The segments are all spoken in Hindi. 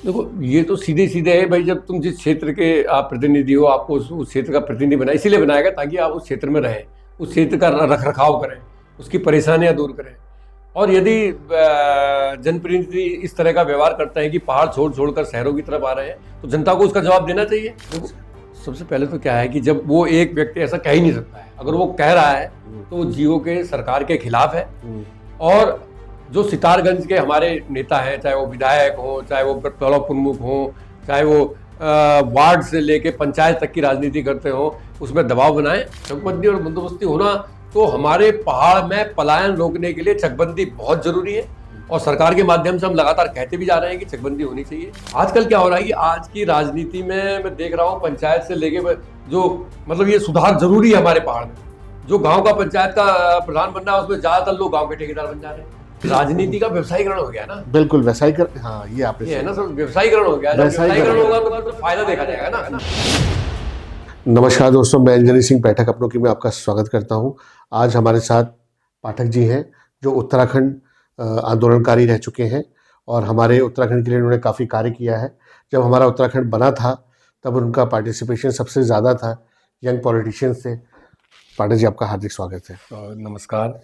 देखो, ये तो सीधे सीधे है भाई। जब तुम जिस क्षेत्र के आप प्रतिनिधि हो, आपको उस क्षेत्र का प्रतिनिधि बनाया, इसीलिए बनाएगा ताकि आप उस क्षेत्र में रहें, उस क्षेत्र का रख रखाव करें, उसकी परेशानियां दूर करें। और यदि जनप्रतिनिधि इस तरह का व्यवहार करते हैं कि पहाड़ छोड़ छोड़कर शहरों की तरफ आ रहे हैं, तो जनता को उसका जवाब देना चाहिए। देखो, सबसे पहले तो क्या है कि जब वो एक व्यक्ति ऐसा कह ही नहीं सकता है, अगर वो कह रहा है तो वो जियो के सरकार के खिलाफ है। और जो सितारगंज के हमारे नेता हैं, चाहे वो विधायक हो, चाहे वो प्रणब प्रमुख हो, चाहे वो वार्ड से लेके पंचायत तक की राजनीति करते हो, उसमें दबाव बनाएं। चकबंदी और बंदोबस्ती होना तो हमारे पहाड़ में पलायन रोकने के लिए चकबंदी बहुत जरूरी है। और सरकार के माध्यम से हम लगातार कहते भी जा रहे हैं कि चकबंदी होनी चाहिए। आजकल क्या हो रहा है कि आज की राजनीति में मैं देख रहा हूँ, पंचायत से लेके जो मतलब ये सुधार जरूरी है हमारे पहाड़ में। जो गांव का पंचायत का प्रधान बन रहा है, उसमें ज्यादातर लोग गांव के ठेकेदार बन जा रहे हैं। राजनीति का व्यवसायीकरण हो गया ना। बिल्कुल व्यवसायीकरण, हाँ ये आपने ये है ना सर, व्यवसायीकरण हो गया। व्यवसायीकरण होगा तो फायदा देखा जाएगा ना। नमस्कार दोस्तों, मैं इंजीनियर सिंह पाठक अपनों की मैं आपका स्वागत करता हूं। आज हमारे साथ पाठक जी हैं जो उत्तराखंड आंदोलनकारी रह चुके हैं और हमारे उत्तराखंड के लिए उन्होंने काफ़ी कार्य किया है। जब हमारा उत्तराखंड बना था तब उनका पार्टिसिपेशन सबसे ज़्यादा था, यंग पॉलिटिशियंस से। पाठक जी, आपका हार्दिक स्वागत है। नमस्कार।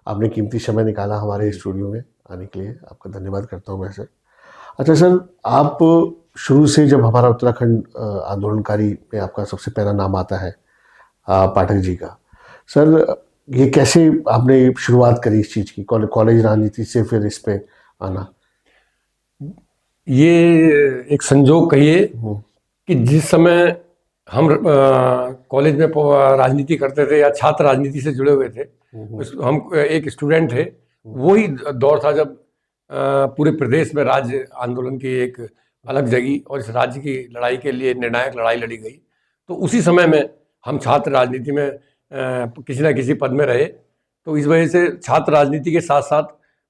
आपने कीमती समय निकाला हमारे स्टूडियो में आने के लिए, आपका धन्यवाद करता हूँ मैं सर। अच्छा सर, आप शुरू से जब हमारा उत्तराखंड आंदोलनकारी में आपका सबसे पहला नाम आता है पाठक जी का, सर ये कैसे आपने शुरुआत करी इस चीज़ की, कॉलेज राजनीति से फिर इस पे आना? ये एक संजोग कहिए कि जिस समय हम कॉलेज में राजनीति करते थे या छात्र राजनीति से जुड़े हुए थे, हम एक स्टूडेंट थे। वही दौर था जब पूरे प्रदेश में राज्य आंदोलन की एक अलग जगी और इस राज्य की लड़ाई के लिए निर्णायक लड़ाई लड़ी गई। तो उसी समय में हम छात्र राजनीति में किसी न किसी पद में रहे। तो इस वजह से छात्र राजनीति के साथ साथ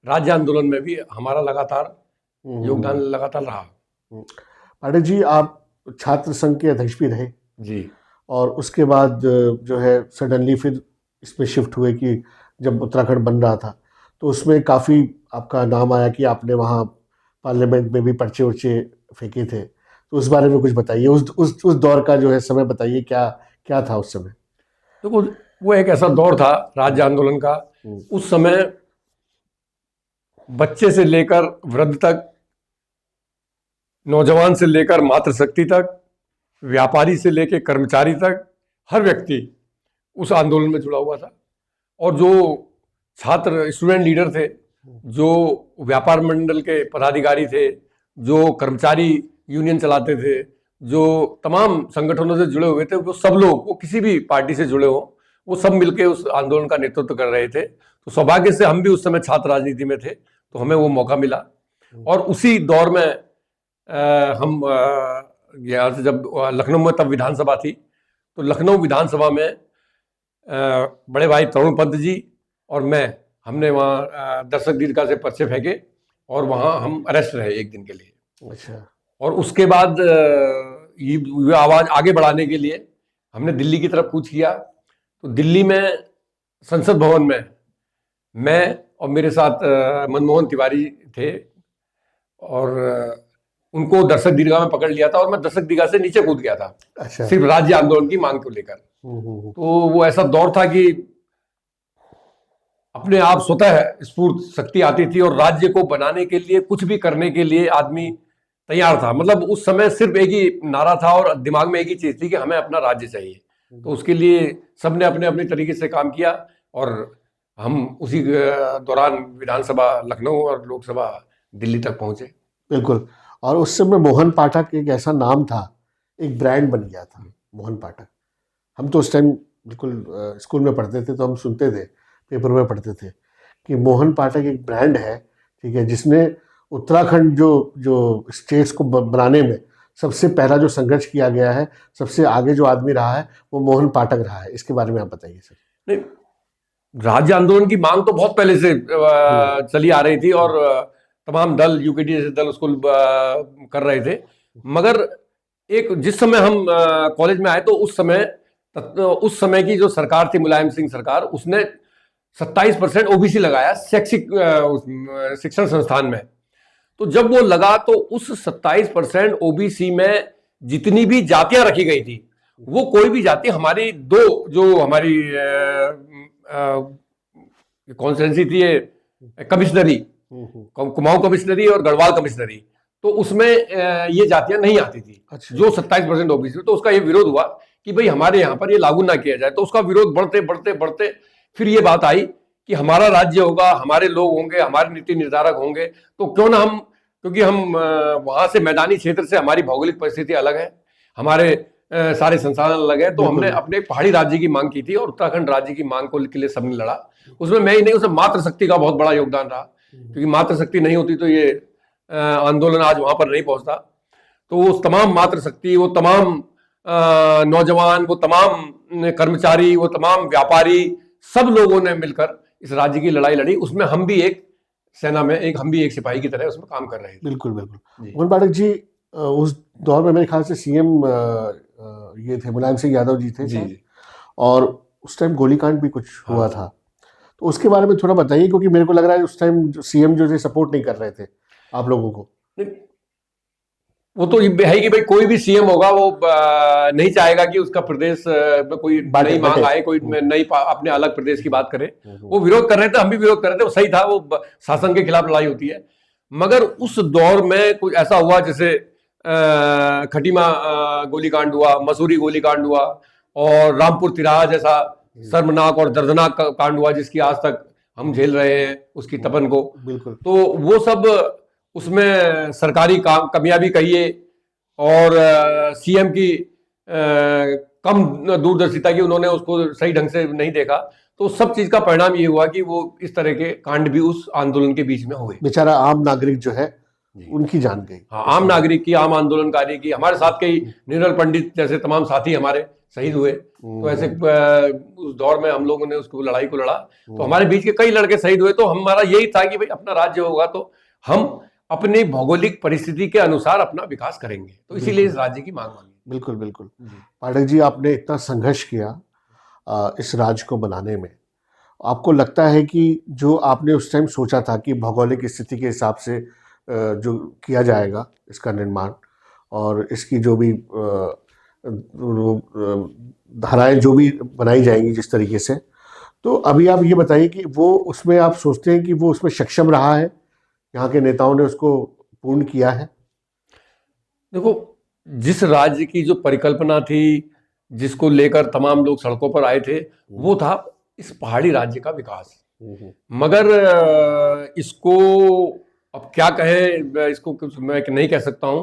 राज्य आंदोलन में भी हमारा लगातार योगदान लगातार रहा। पाठक जी, आप छात्र संघ के अध्यक्ष भी रहे जी, और उसके बाद जो है सडनली फिर इसमें शिफ्ट हुए कि जब उत्तराखंड बन रहा था तो उसमें काफ़ी आपका नाम आया कि आपने वहाँ पार्लियामेंट में भी पर्चे वर्चे फेंके थे। तो उस बारे में कुछ बताइए, उस दौर का जो है समय बताइए, क्या क्या था उस समय? तो वो एक ऐसा दौर था राज्य आंदोलन का। उस समय बच्चे से लेकर वृद्ध तक, नौजवान से लेकर मातृशक्ति तक, व्यापारी से लेकर कर्मचारी तक, हर व्यक्ति उस आंदोलन में जुड़ा हुआ था। और जो छात्र स्टूडेंट लीडर थे, जो व्यापार मंडल के पदाधिकारी थे, जो कर्मचारी यूनियन चलाते थे, जो तमाम संगठनों से जुड़े हुए थे, वो सब लोग, वो किसी भी पार्टी से जुड़े हो, वो सब मिलके उस आंदोलन का नेतृत्व कर रहे थे। तो सौभाग्य से हम भी उस समय छात्र राजनीति में थे, तो हमें वो मौका मिला। और उसी दौर में हम यहाँ से जब लखनऊ में तब विधानसभा थी, तो लखनऊ विधानसभा में बड़े भाई तरुण पंत जी और हमने वहाँ दर्शक दीर्घा से पर्चे फेंके और वहाँ हम अरेस्ट रहे एक दिन के लिए। अच्छा। और उसके बाद ये आवाज़ आगे बढ़ाने के लिए हमने दिल्ली की तरफ कूच किया। तो दिल्ली में संसद भवन में मैं और मेरे साथ मनमोहन तिवारी थे और उनको दर्शक दीर्घा में पकड़ लिया था और मैं दर्शक दीर्घा से नीचे कूद गया था। अच्छा। सिर्फ राज्य आंदोलन की मांग को लेकर। तो वो ऐसा दौर था कि अपने आप स्वतः स्फूर्त शक्ति आती थी और राज्य को बनाने के लिए, कुछ भी करने के लिए आदमी तैयार था। मतलब उस समय सिर्फ एक ही नारा था और दिमाग में एक ही चीज थी कि हमें अपना राज्य चाहिए। तो उसके लिए सबने अपने अपने तरीके से काम किया और हम उसी दौरान विधानसभा लखनऊ और लोकसभा दिल्ली तक पहुंचे। बिल्कुल। और उस समय मोहन पाठक एक ऐसा नाम था, एक ब्रांड बन गया था मोहन पाठक। हम तो उस टाइम बिल्कुल स्कूल में पढ़ते थे, तो हम सुनते थे, पेपर में पढ़ते थे कि मोहन पाठक एक ब्रांड है, ठीक है, जिसने उत्तराखंड जो स्टेट्स को बनाने में सबसे पहला जो संघर्ष किया गया है, सबसे आगे जो आदमी रहा है, वो मोहन पाठक रहा है। इसके बारे में आप बताइए सर। नहीं, राज्य आंदोलन की मांग तो बहुत पहले से चली आ रही थी और तमाम दल, यूकेडी जैसे दल उसको कर रहे थे। मगर एक जिस समय हम कॉलेज में आए तो उस समय की जो सरकार थी, मुलायम सिंह सरकार, उसने 27% ओबीसी लगाया शैक्षिक शिक्षण संस्थान में। तो जब वो लगा तो उस 27% ओबीसी में जितनी भी जातियां रखी गई थी, वो कोई भी जाति हमारी दो जो हमारी कॉन्स्टिट्यूंसी थी, ये कमिश्नरी, कुमाऊं कमिश्नरी और गढ़वाल कमिश्नरी, तो उसमें ये जातियां नहीं आती थी। अच्छा। जो 27% ओबीसी, तो उसका ये विरोध हुआ कि भाई हमारे यहाँ पर ये लागू ना किया जाए। तो उसका विरोध बढ़ते बढ़ते बढ़ते फिर ये बात आई कि हमारा राज्य होगा, हमारे लोग होंगे, हमारे नीति निर्धारक होंगे, तो क्यों ना हम, क्योंकि हम वहां से मैदानी क्षेत्र से हमारी भौगोलिक परिस्थिति अलग है, हमारे सारे संसाधन अलग है, तो बिल्कुल। हमने अपने पहाड़ी राज्य की मांग की थी और उत्तराखंड राज्य की मांग को के लिए सबने लड़ा। उसमें मैं ही नहीं, उसमें मातृशक्ति का बहुत बड़ा योगदान रहा, क्योंकि मातृशक्ति नहीं होती तो ये आंदोलन आज वहां पर नहीं पहुंचता। तो वो तमाम मातृशक्ति, वो तमाम नौजवान, वो तमाम कर्मचारी, वो तमाम व्यापारी, सब लोगों ने मिलकर इस राज्य की लड़ाई लड़ी। उसमें हम भी एक सेना में हम भी एक सिपाही की तरह उसमें काम कर रहे थे। बिल्कुल बिल्कुल। मोहन पाठक जी, उस दौर में मेरे ख्याल से सीएम ये थे, मुलायम सिंह यादव जी थे जी। और उस टाइम गोलीकांड भी कुछ हुआ था, तो उसके बारे में थोड़ा बताइए, क्योंकि मेरे को लग रहा है उस टाइम सीएम जो थे सपोर्ट नहीं कर रहे थे आप लोगों को। वो तो है ही कि भाई कोई भी सीएम होगा वो नहीं चाहेगा कि उसका प्रदेश में कोई नई मांग आए, कोई नई अपने अलग प्रदेश की बात करे। वो विरोध कर रहे थे, हम भी विरोध कर रहे थे, वो सही था, वो शासन के खिलाफ लड़ाई होती है। मगर उस दौर में कुछ ऐसा हुआ जैसे खटीमा गोलीकांड हुआ, मसूरी गोलीकांड हुआ और रामपुर तिराहा जैसा शर्मनाक और दर्दनाक कांड हुआ जिसकी आज तक हम झेल रहे हैं उसकी तपन को। बिल्कुल। तो वो सब उसमें सरकारी काम कमियां भी कहिए और सीएम की कम दूरदर्शिता की, उन्होंने उसको सही ढंग से नहीं देखा। तो सब चीज का परिणाम ये हुआ कि वो इस तरह के कांड भी उस आंदोलन के बीच में हुए। बेचारा आम नागरिक जो है उनकी जान गई। हाँ, आम नागरिक की, आम आंदोलनकारी की, हमारे साथ के निर्मल पंडित जैसे तमाम साथी हमारे शहीद हुए। तो ऐसे उस दौर में हम लोगों ने उसको लड़ाई को लड़ा, तो हमारे बीच के कई लड़के शहीद हुए। तो हमारा यही था कि भाई अपना राज्य होगा तो हम अपनी भौगोलिक परिस्थिति के अनुसार अपना विकास करेंगे, तो इसीलिए इस राज्य की मांग मांगी। बिल्कुल बिल्कुल। पाठक जी, आपने इतना संघर्ष किया इस राज्य को बनाने में, आपको लगता है कि जो आपने उस टाइम सोचा था कि भौगोलिक स्थिति के हिसाब से जो किया जाएगा इसका निर्माण और इसकी जो भी धाराएं जो भी बनाई जाएंगी जिस तरीके से, तो अभी आप ये बताइए कि वो उसमें आप सोचते हैं कि वो उसमें सक्षम रहा है, यहाँ के नेताओं ने उसको पूर्ण किया है? देखो, जिस राज्य की जो परिकल्पना थी, जिसको लेकर तमाम लोग सड़कों पर आए थे, वो था इस पहाड़ी राज्य का विकास। मगर इसको अब क्या कहें, इसको कुछ मैं नहीं कह सकता हूं,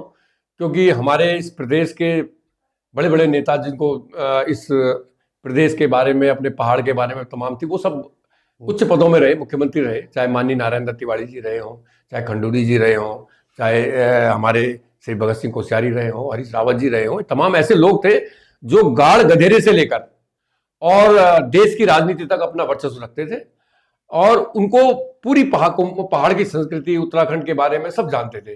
क्योंकि हमारे इस प्रदेश के बड़े बड़े नेता जिनको इस प्रदेश के बारे में, अपने पहाड़ के बारे में तमाम थी, वो सब उच्च पदों में रहे, मुख्यमंत्री रहे, चाहे माननीय नारायण दत्त तिवारी जी रहे हों, चाहे खंडूरी जी रहे हों, चाहे हमारे श्री भगत सिंह कोश्यारी रहे हों, हरीश रावत जी रहे हों। तमाम ऐसे लोग थे जो गाढ़ गधेरे से लेकर और देश की राजनीति तक अपना वर्चस्व रखते थे और उनको पूरी पहाड़ की संस्कृति, उत्तराखंड के बारे में सब जानते थे।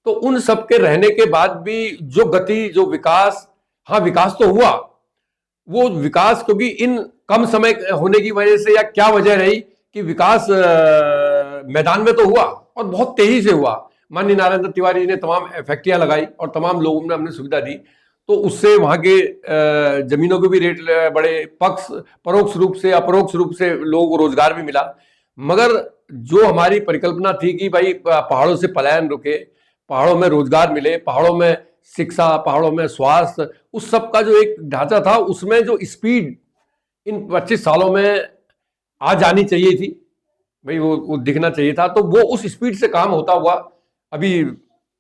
तो उन सब के रहने के बाद भी जो गति, जो विकास, हाँ विकास तो हुआ, वो विकास क्योंकि इन कम समय होने की वजह से या क्या वजह रही कि विकास मैदान में तो हुआ और बहुत तेजी से हुआ। माननीय नारायण दत्त तिवारी जी ने तमाम फैक्ट्रियां लगाई और तमाम लोगों ने हमने सुविधा दी, तो उससे वहां के जमीनों के भी रेट बढ़े, परोक्ष रूप से अपरोक्ष रूप से लोगों को रोजगार भी मिला। मगर जो हमारी परिकल्पना थी कि भाई पहाड़ों से पलायन रुके, पहाड़ों में रोजगार मिले, पहाड़ों में शिक्षा, पहाड़ों में स्वास्थ्य, उस सब का जो एक ढांचा था, उसमें जो स्पीड इन 25 सालों में आ जानी चाहिए थी भाई, वो दिखना चाहिए था, तो वो उस स्पीड से काम होता हुआ अभी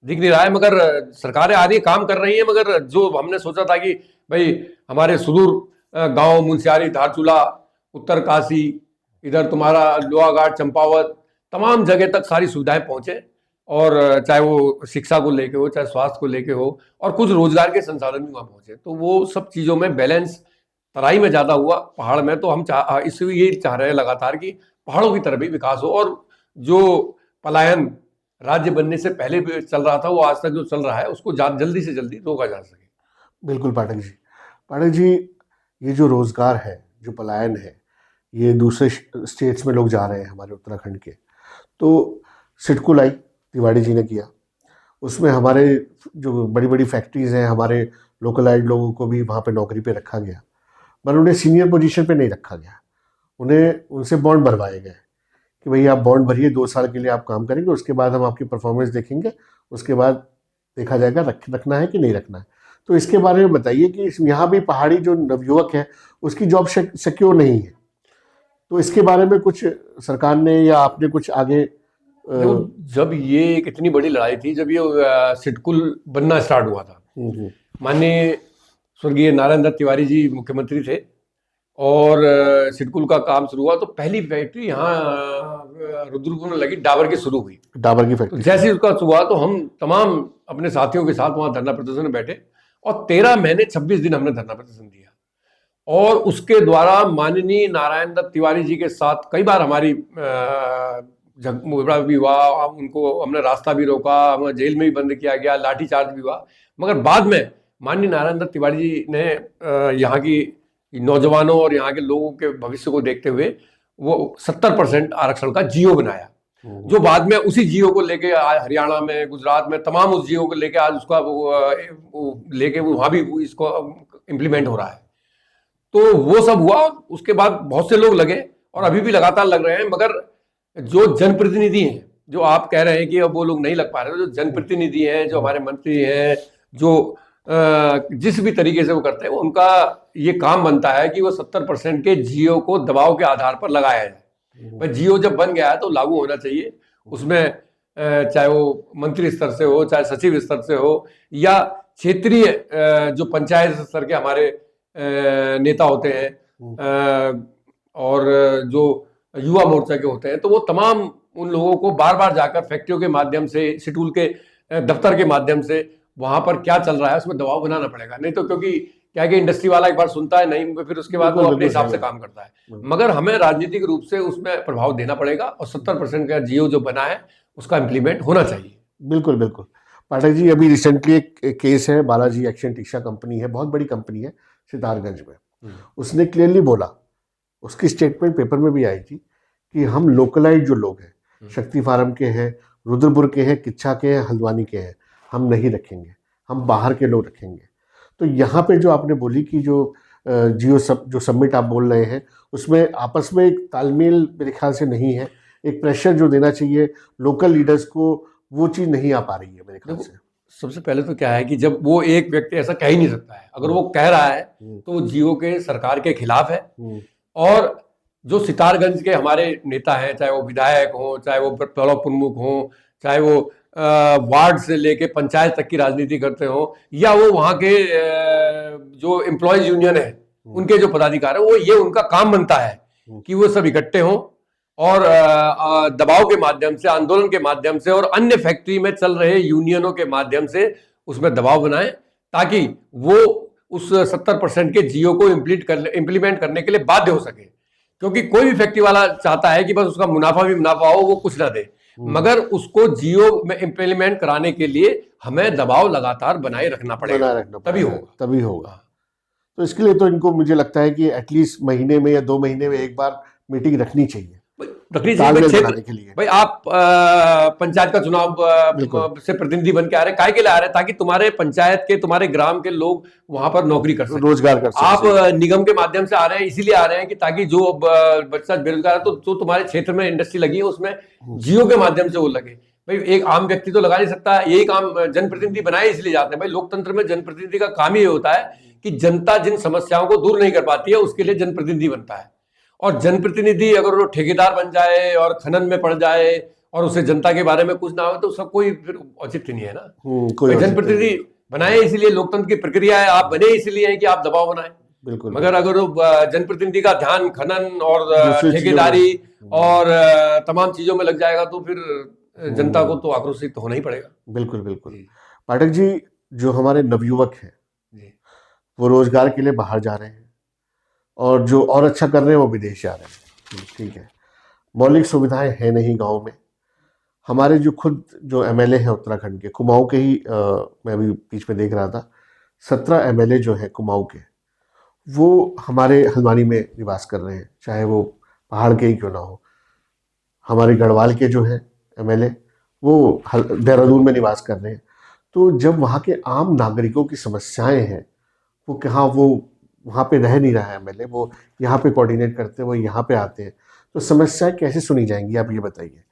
दिख नहीं रहा है। मगर सरकारें आ रही काम कर रही हैं, मगर जो हमने सोचा था कि भाई हमारे सुदूर गांव मुंशियारी, धारचूला, उत्तर काशी, इधर तुम्हारा लोहाघाट, चंपावत, तमाम जगह तक सारी सुविधाएं पहुंचे, और चाहे वो शिक्षा को लेके हो, चाहे स्वास्थ्य को लेके हो, और कुछ रोजगार के संसाधन भी वहां पहुंचे। तो वो सब चीजों में बैलेंस तराई में ज्यादा हुआ, पहाड़ में तो हम इसलिए यही चाह रहे हैं लगातार कि पहाड़ों की तरफ भी विकास हो, और जो पलायन राज्य बनने से पहले भी चल रहा था, वो आज तक जो चल रहा है उसको जल्दी से जल्दी रोका जा सके। बिल्कुल पाठक जी। पाठक जी, ये जो रोजगार है, जो पलायन है, ये दूसरे स्टेट्स में लोग जा रहे हैं हमारे उत्तराखंड के, तो सिडकुल आई, तिवारी जी ने किया। उसमें हमारे जो बड़ी बड़ी फैक्ट्रीज हैं, हमारे लोकलाइज लोगों को भी वहाँ पे नौकरी पे रखा गया, पर उन्हें सीनियर पोजीशन पे नहीं रखा गया। उन्हें उनसे बॉन्ड भरवाए गए कि भाई आप बॉन्ड भरिए, 2 साल के लिए आप काम करेंगे, उसके बाद हम आपकी परफॉर्मेंस देखेंगे, उसके बाद देखा जाएगा रखना है कि नहीं रखना है। तो इसके बारे में बताइए कि यहाँ भी पहाड़ी जो नवयुवक है उसकी जॉब सिक्योर नहीं है, तो इसके बारे में कुछ सरकार ने या आपने कुछ आगे देखो, जब ये एक इतनी बड़ी लड़ाई थी, जब ये सिडकुल बनना स्टार्ट हुआ था, माननीय स्वर्गीय नारायण दत्त तिवारी जी मुख्यमंत्री थे और सिडकुल का काम शुरू हुआ, तो पहली फैक्ट्री यहाँ रुद्रपुर में लगी, डाबर की शुरू हुई। डाबर की तो फैक्ट्री जैसे ही उसका हुआ तो हम तमाम अपने साथियों के साथ वहाँ धरना प्रदर्शन में बैठे और 13 महीने 26 दिन हमने धरना प्रदर्शन दिया। और उसके द्वारा माननीय नारायण दत्त तिवारी जी के साथ कई बार हमारी झगड़ा भी हुआ, उनको हमने रास्ता भी रोका, हमें जेल में भी बंद किया गया, लाठीचार्ज भी हुआ। मगर बाद में माननीय नारायण दत्त तिवारी जी ने यहाँ की नौजवानों और यहाँ के लोगों के भविष्य को देखते हुए वो 70% आरक्षण का जियो बनाया, जो बाद में उसी जियो को लेके हरियाणा में, गुजरात में तमाम उस जियो को लेके आज उसका वो लेके वहाँ भी इसको इम्प्लीमेंट हो रहा है। तो वो सब हुआ। उसके बाद बहुत से लोग लगे और अभी भी लगातार लग रहे हैं, मगर जो जनप्रतिनिधि हैं, जो आप कह रहे हैं कि अब वो लोग नहीं लग पा रहे, जो जनप्रतिनिधि हैं, जो हमारे मंत्री हैं, जो जिस भी तरीके से वो करते हैं, उनका ये काम बनता है कि वो 70% के जियो को दबाव के आधार पर लगाया जाए। भाई जियो जब बन गया है तो लागू होना चाहिए। उसमें चाहे वो मंत्री स्तर से हो, चाहे सचिव स्तर से हो, या क्षेत्रीय जो पंचायत स्तर के हमारे नेता होते हैं और जो युवा मोर्चा के होते हैं, तो वो तमाम उन लोगों को बार बार जाकर फैक्ट्रियों के माध्यम से, सिटूल के दफ्तर के माध्यम से वहां पर क्या चल रहा है उसमें दबाव बनाना पड़ेगा। नहीं तो क्योंकि क्या है कि इंडस्ट्री वाला एक बार सुनता है, नहीं फिर उसके बाद वो अपने हिसाब से काम करता है। मगर हमें राजनीतिक रूप से उसमें प्रभाव देना पड़ेगा और 70% का जियो जो बना है उसका इम्प्लीमेंट होना चाहिए। बिल्कुल बिल्कुल। पाठक जी, अभी रिसेंटली एक केस है, बालाजी एक्शन टीशा कंपनी है, बहुत बड़ी कंपनी है सितारगंज में। उसने क्लियरली बोला, उसकी स्टेटमेंट पेपर में भी आई थी कि हम लोकलाइज जो लोग हैं, शक्ति फार्म के हैं, रुद्रपुर के हैं, किच्छा के हैं, हल्द्वानी के हैं, हम नहीं रखेंगे, हम बाहर के लोग रखेंगे। तो यहाँ पे जो आपने बोली कि जो जियो जो सबमिट आप बोल रहे हैं, उसमें आपस में एक तालमेल मेरे ख्याल से नहीं है। एक प्रेशर जो देना चाहिए लोकल लीडर्स को, वो चीज़ नहीं आ पा रही है मेरे ख्याल से। सबसे पहले तो क्या है कि जब वो एक व्यक्ति ऐसा कह ही नहीं सकता है, अगर वो कह रहा है तो वो जियो के सरकार के खिलाफ है। और जो सितारगंज के हमारे नेता हैं, चाहे वो विधायक हो, चाहे वो ब्लॉक प्रमुख हो, चाहे वो वार्ड से लेके पंचायत तक की राजनीति करते हो, या वो वहाँ के जो एम्प्लॉयज यूनियन है उनके जो पदाधिकारी है, वो ये उनका काम बनता है कि वो सब इकट्ठे हों और दबाव के माध्यम से, आंदोलन के माध्यम से और अन्य फैक्ट्री में चल रहे यूनियनों के माध्यम से उसमें दबाव बनाएं, ताकि वो उस 70% के जियो को इम्प्लीमेंट करने के लिए बाध्य हो सके। क्योंकि कोई भी फैक्ट्री वाला चाहता है कि बस उसका मुनाफा भी मुनाफा हो, वो कुछ ना दे, मगर उसको जियो में इम्प्लीमेंट कराने के लिए हमें दबाव लगातार बनाए रखना पड़ेगा, तभी होगा। तो इसके लिए तो इनको मुझे लगता है कि एटलीस्ट महीने में या 2 महीने में एक बार मीटिंग रखनी चाहिए के लिए। भाई आप पंचायत का चुनाव से प्रतिनिधि बन के आ रहे हैं, काहे के लिए आ रहे हैं? ताकि तुम्हारे पंचायत के, तुम्हारे ग्राम के लोग वहां पर नौकरी कर सकें, रोजगार कर सकें। आप निगम के माध्यम से आ रहे हैं, इसीलिए आ रहे हैं कि ताकि जो बच्चा बेरोजगार है, तो जो तुम्हारे क्षेत्र में इंडस्ट्री लगी है उसमें जियो के माध्यम से वो लगे। भाई एक आम व्यक्ति तो लगा नहीं सकता, यही काम जनप्रतिनिधि बनाए इसलिए जाते हैं। भाई लोकतंत्र में जनप्रतिनिधि का काम ही होता है कि जनता जिन समस्याओं को दूर नहीं कर पाती है उसके लिए जनप्रतिनिधि बनता है। और जनप्रतिनिधि अगर वो ठेकेदार बन जाए और खनन में पड़ जाए और उसे जनता के बारे में कुछ ना हो, तो सब कोई फिर औचित्य नहीं है ना। जनप्रतिनिधि बनाए इसलिए, लोकतंत्र की प्रक्रिया है, आप बने इसलिए है कि आप दबाव बनाए। बिल्कुल। मगर अगर जनप्रतिनिधि का ध्यान खनन और ठेकेदारी और तमाम चीजों में लग जाएगा तो फिर जनता को तो आक्रोशित होना ही पड़ेगा। बिल्कुल बिल्कुल। पाठक जी, जो हमारे नवयुवक हैं वो रोजगार के लिए बाहर जा रहे हैं और जो और अच्छा कर रहे हैं वो विदेश जा रहे हैं, ठीक है। मौलिक सुविधाएं हैं नहीं गांव में। हमारे जो खुद जो एमएलए हैं उत्तराखंड के, कुमाऊं के ही मैं अभी बीच में देख रहा था, 17 एमएलए जो हैं कुमाऊं के, वो हमारे हल्द्वानी में निवास कर रहे हैं, चाहे वो पहाड़ के ही क्यों ना हो। हमारे गढ़वाल के जो हैं एमएलए, वो देहरादून में निवास कर रहे हैं। तो जब वहाँ के आम नागरिकों की समस्याएं हैं, वो कहाँ, वो वहाँ पे रह नहीं रहा है एमएलए, वो यहाँ पे कोऑर्डिनेट करते हैं, वो यहाँ पे आते हैं, तो समस्याएं कैसे सुनी जाएंगी, आप ये बताइए।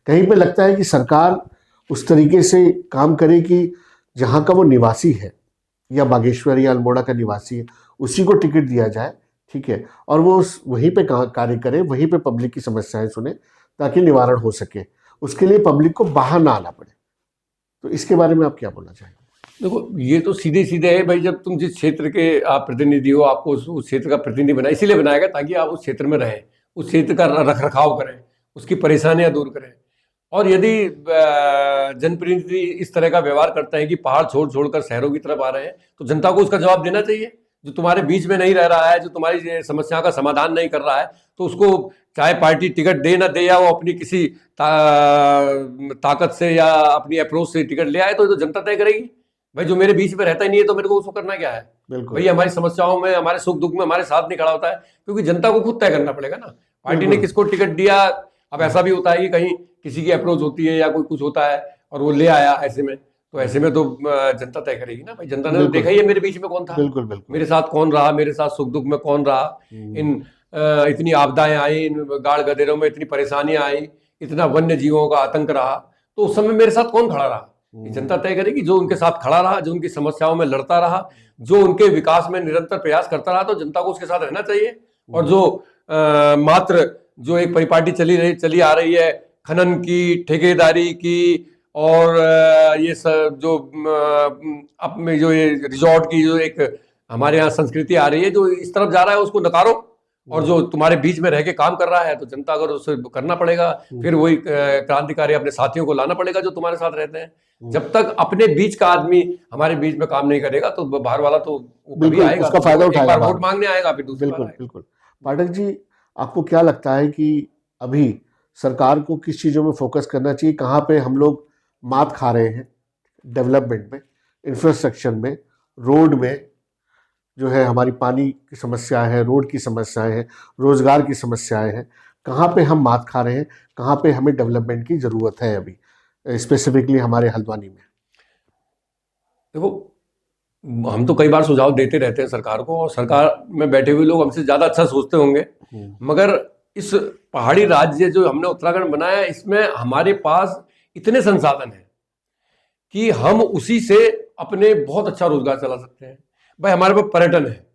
कहीं पे लगता है कि सरकार उस तरीके से काम करे कि जहाँ का वो निवासी है या बागेश्वर या अल्मोड़ा का निवासी है, उसी को टिकट दिया जाए, ठीक है, और वो वहीं पे कार्य करे, वहीं पे पब्लिक की समस्याएं सुने, ताकि निवारण हो सके। उसके लिए पब्लिक को बाहर ना आना पड़े। तो इसके बारे में आप क्या बोलना चाहेंगे? देखो, ये तो सीधे सीधे है भाई, जब तुम जिस क्षेत्र के आप प्रतिनिधि हो, आपको उस क्षेत्र का प्रतिनिधि बनाए, इसीलिए बनाएगा ताकि आप उस क्षेत्र में रहें, उस क्षेत्र का रख रखाव करें, उसकी परेशानियां दूर करें। और यदि जनप्रतिनिधि इस तरह का व्यवहार करते हैं कि पहाड़ छोड़ छोड़कर शहरों की तरफ आ रहे हैं, तो जनता को उसका जवाब देना चाहिए। जो तुम्हारे बीच में नहीं रह रहा है, जो तुम्हारी समस्या का समाधान नहीं कर रहा है, तो उसको चाहे पार्टी टिकट दे ना दे, या वो अपनी किसी ताकत से या अपनी अप्रोच से टिकट ले आए, तो जनता तय करेगी। भाई जो मेरे बीच में रहता ही नहीं है, तो मेरे को उसको करना क्या है? भाई हमारी समस्याओं में, हमारे सुख दुख में हमारे साथ नहीं खड़ा होता है, क्योंकि जनता को खुद तय करना पड़ेगा ना, पार्टी ने किसको टिकट दिया। अब ऐसा भी होता है कि कहीं किसी की अप्रोच होती है या कोई कुछ होता है और वो ले आया, ऐसे में तो जनता तय करेगी ना। भाई जनता ने तो देखा ही है मेरे बीच में कौन था, बिल्कुल बिल्कुल, मेरे साथ कौन रहा, मेरे साथ सुख दुख में कौन रहा, इन इतनी आपदाएं आई, इन गाड़ गदेरों में इतनी परेशानियां आई, इतना वन्य जीवों का आतंक रहा, तो उस समय मेरे साथ कौन खड़ा रहा, ये जनता तय करेगी। जो उनके साथ खड़ा रहा, जो उनकी समस्याओं में लड़ता रहा, जो उनके विकास में निरंतर प्रयास करता रहा, तो जनता को उसके साथ रहना चाहिए। और जो मात्र जो एक परिपाटी चली आ रही है खनन की, ठेकेदारी की, और ये सब जो अब में जो ये रिजॉर्ट की जो एक हमारे यहाँ संस्कृति आ रही है, जो इस तरफ जा रहा है, उसको नकारो। और जो तुम्हारे बीच में रह के काम कर रहा है, तो जनता अगर उसे करना पड़ेगा, फिर वही क्रांतिकारी अपने साथियों को लाना पड़ेगा जो तुम्हारे साथ रहते हैं। जब तक अपने बीच का आदमी हमारे बीच में काम नहीं करेगा, तो बाहर वाला तो कभी आएगा, उसका फायदा उठाएगा, एक बार वोट मांगने आएगा, फिर दूसरी बार आएगा। बिल्कुल। पाठक जी, आपको क्या लगता है कि अभी सरकार को किस चीज़ों में फोकस करना चाहिए, कहाँ पे हम लोग मात खा रहे हैं डेवलपमेंट में, इंफ्रास्ट्रक्चर में, रोड में, जो है हमारी पानी की समस्या है, रोड की समस्याएं हैं, रोजगार की समस्याएं हैं, कहाँ पे हम मात खा रहे हैं, कहाँ पे हमें डेवलपमेंट की ज़रूरत है अभी स्पेसिफिकली हमारे हल्द्वानी में? देखो, हम तो कई बार सुझाव देते रहते हैं सरकार को, और सरकार में बैठे हुए लोग हमसे ज़्यादा अच्छा सोचते होंगे, मगर इस पहाड़ी राज्य जो हमने उत्तराखंड बनाया, इसमें हमारे पास इतने संसाधन हैं कि हम उसी से अपने बहुत अच्छा रोजगार चला सकते हैं। भाई हमारे पास पर्यटन है,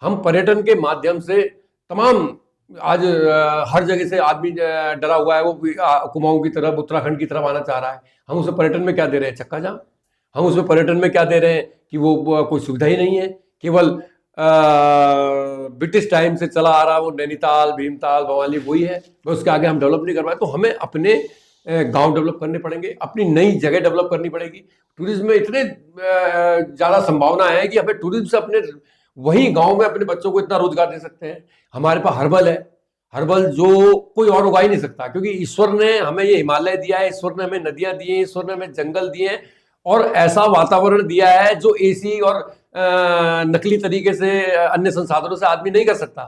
हम पर्यटन के माध्यम से तमाम, आज हर जगह से आदमी डरा हुआ है, वो कुमाऊं की तरफ, उत्तराखंड की तरफ आना चाह रहा है। हम उसे पर्यटन में क्या दे रहे हैं? चक्का जाम। हम उसमें पर्यटन में क्या दे रहे हैं कि वो कोई सुविधा ही नहीं है, केवल ब्रिटिश टाइम से चला आ रहा वो नैनीताल, भीमताल, भवाली वही है, उसके आगे हम डेवलप नहीं कर पाए। तो हमें अपने गांव डेवलप करने पड़ेंगे, अपनी नई जगह डेवलप करनी पड़ेगी। टूरिज्म में इतने ज़्यादा संभावना है कि हमें टूरिज्म से अपने वही गांव में अपने बच्चों को इतना रोजगार दे सकते हैं। हमारे पास हर्बल है, हर्बल जो कोई और उगा ही नहीं सकता, क्योंकि ईश्वर ने हमें ये हिमालय दिया है, ईश्वर ने हमें नदियां दी हैं, ईश्वर ने हमें जंगल दिए हैं, और ऐसा वातावरण दिया है जो एसी और नकली तरीके से अन्य संसाधनों से आदमी नहीं कर सकता।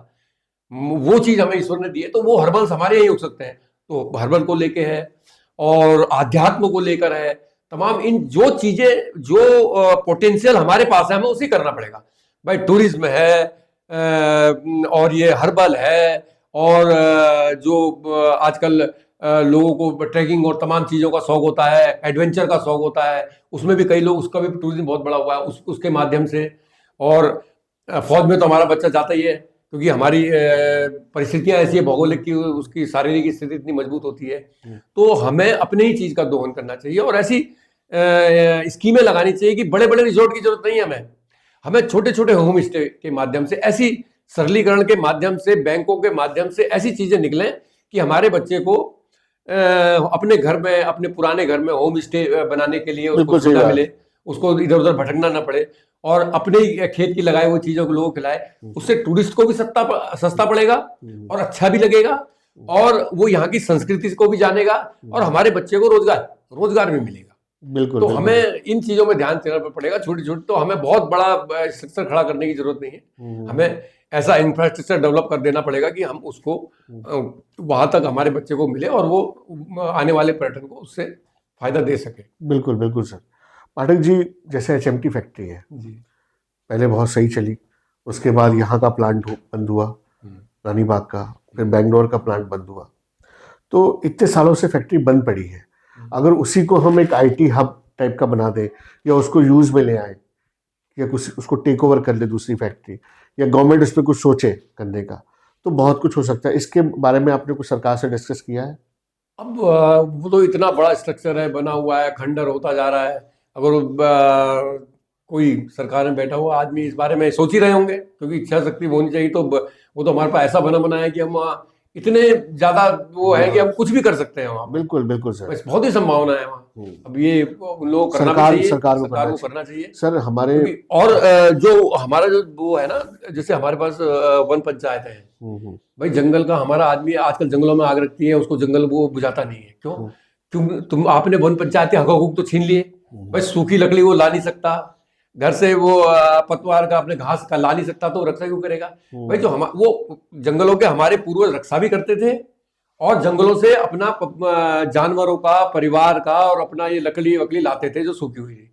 वो चीज हमें ईश्वर ने दी है, तो वो हर्बल्स हमारे यहीं उग सकते हैं। तो हर्बल को लेके है, और आध्यात्म को लेकर है, तमाम इन जो चीजें, जो पोटेंशियल हमारे पास है, हमें उसी करना पड़ेगा। भाई टूरिज्म है, और ये हर्बल है, और जो आजकल लोगों को ट्रैकिंग और तमाम चीज़ों का शौक होता है, एडवेंचर का शौक होता है, उसमें भी कई लोग, उसका भी टूरिज्म बहुत बड़ा हुआ है उसके माध्यम से। और फौज में तो हमारा बच्चा जाता ही है, क्योंकि हमारी परिस्थितियां ऐसी है, भौगोलिक की, उसकी शारीरिक स्थिति इतनी मजबूत होती है। तो हमें अपने ही चीज़ का दोहन करना चाहिए, और ऐसी स्कीमें लगानी चाहिए कि बड़े बड़े रिजॉर्ट की जरूरत नहीं है हमें छोटे छोटे होम स्टे के माध्यम से, ऐसी सरलीकरण के माध्यम से, बैंकों के माध्यम से ऐसी चीज़ें निकलें कि हमारे बच्चे को अपने घर में, अपने पुराने घर में होम स्टे बनाने के लिए उसको सुविधा मिले, उसको इधर उधर भटकना ना पड़े, और अपने ही खेत की लगाई हुई चीज़ों को लोगों को खिलाए। उससे टूरिस्ट को भी सस्ता पड़ेगा, और अच्छा भी लगेगा, और वो यहाँ की संस्कृति को भी जानेगा, और हमारे बच्चे को रोजगार भी मिलेगा। बिल्कुल। तो हमें इन चीज़ों में ध्यान देना पड़ेगा, छोटी छोटी। तो हमें बहुत बड़ा स्ट्रक्चर खड़ा करने की जरूरत नहीं है, हमें ऐसा इंफ्रास्ट्रक्चर डेवलप कर देना पड़ेगा कि हम उसको वहां तक हमारे बच्चे को मिले, और वो आने वाले पर्यटन को उससे फायदा दे सके। बिल्कुल बिल्कुल सर। पाठक जी, जैसे एचएमटी फैक्ट्री है, जी। पहले बहुत सही चली, उसके बाद यहाँ का प्लांट बंद हुआ, रानी बाग का, फिर बेंगलोर का प्लांट बंद हुआ, तो इतने सालों से फैक्ट्री बंद पड़ी है। अगर उसी को हम एक आईटी हब टाइप का बना दें, या उसको यूज में ले आए, या कुछ उसको टेक ओवर कर ले दूसरी फैक्ट्री, या गवर्नमेंट उस पर कुछ सोचे करने का, तो बहुत कुछ हो सकता है। इसके बारे में आपने कुछ सरकार से डिस्कस किया है? अब वो तो इतना बड़ा स्ट्रक्चर है, बना हुआ है, खंडर होता जा रहा है। अगर कोई सरकार में बैठा हुआ आदमी इस बारे में सोच ही रहे होंगे, क्योंकि इच्छा शक्ति होनी चाहिए, तो वो तो हमारे पास ऐसा बना बनाया है कि हम इतने ज्यादा वो है कि हम कुछ भी कर सकते हैं वहाँ पर। बिल्कुल बिल्कुल सर। बस बहुत ही संभावना है वहाँ। अब ये उन लोगों को करना भी चाहिए, सरकार को करना चाहिए सर हमारे। और जो हमारा जो वो है ना, जैसे हमारे पास वन पंचायत है, भाई जंगल का हमारा आदमी आजकल जंगलों में आग रखती है, उसको जंगल वो बुझाता नहीं है। क्यों? क्यों? तुम आपने वन पंचायत के हक हकूक तो छीन लिए। भाई सूखी लकड़ी वो ला नहीं सकता, घर से वो पतवार का अपने घास का ला नहीं सकता, तो रक्षा क्यों करेगा? भाई जो हम वो जंगलों के हमारे पूर्वज रक्षा भी करते थे, और जंगलों से अपना जानवरों का, परिवार का, और अपना ये लकड़ी वकड़ी लाते थे जो सूखी हुई थी।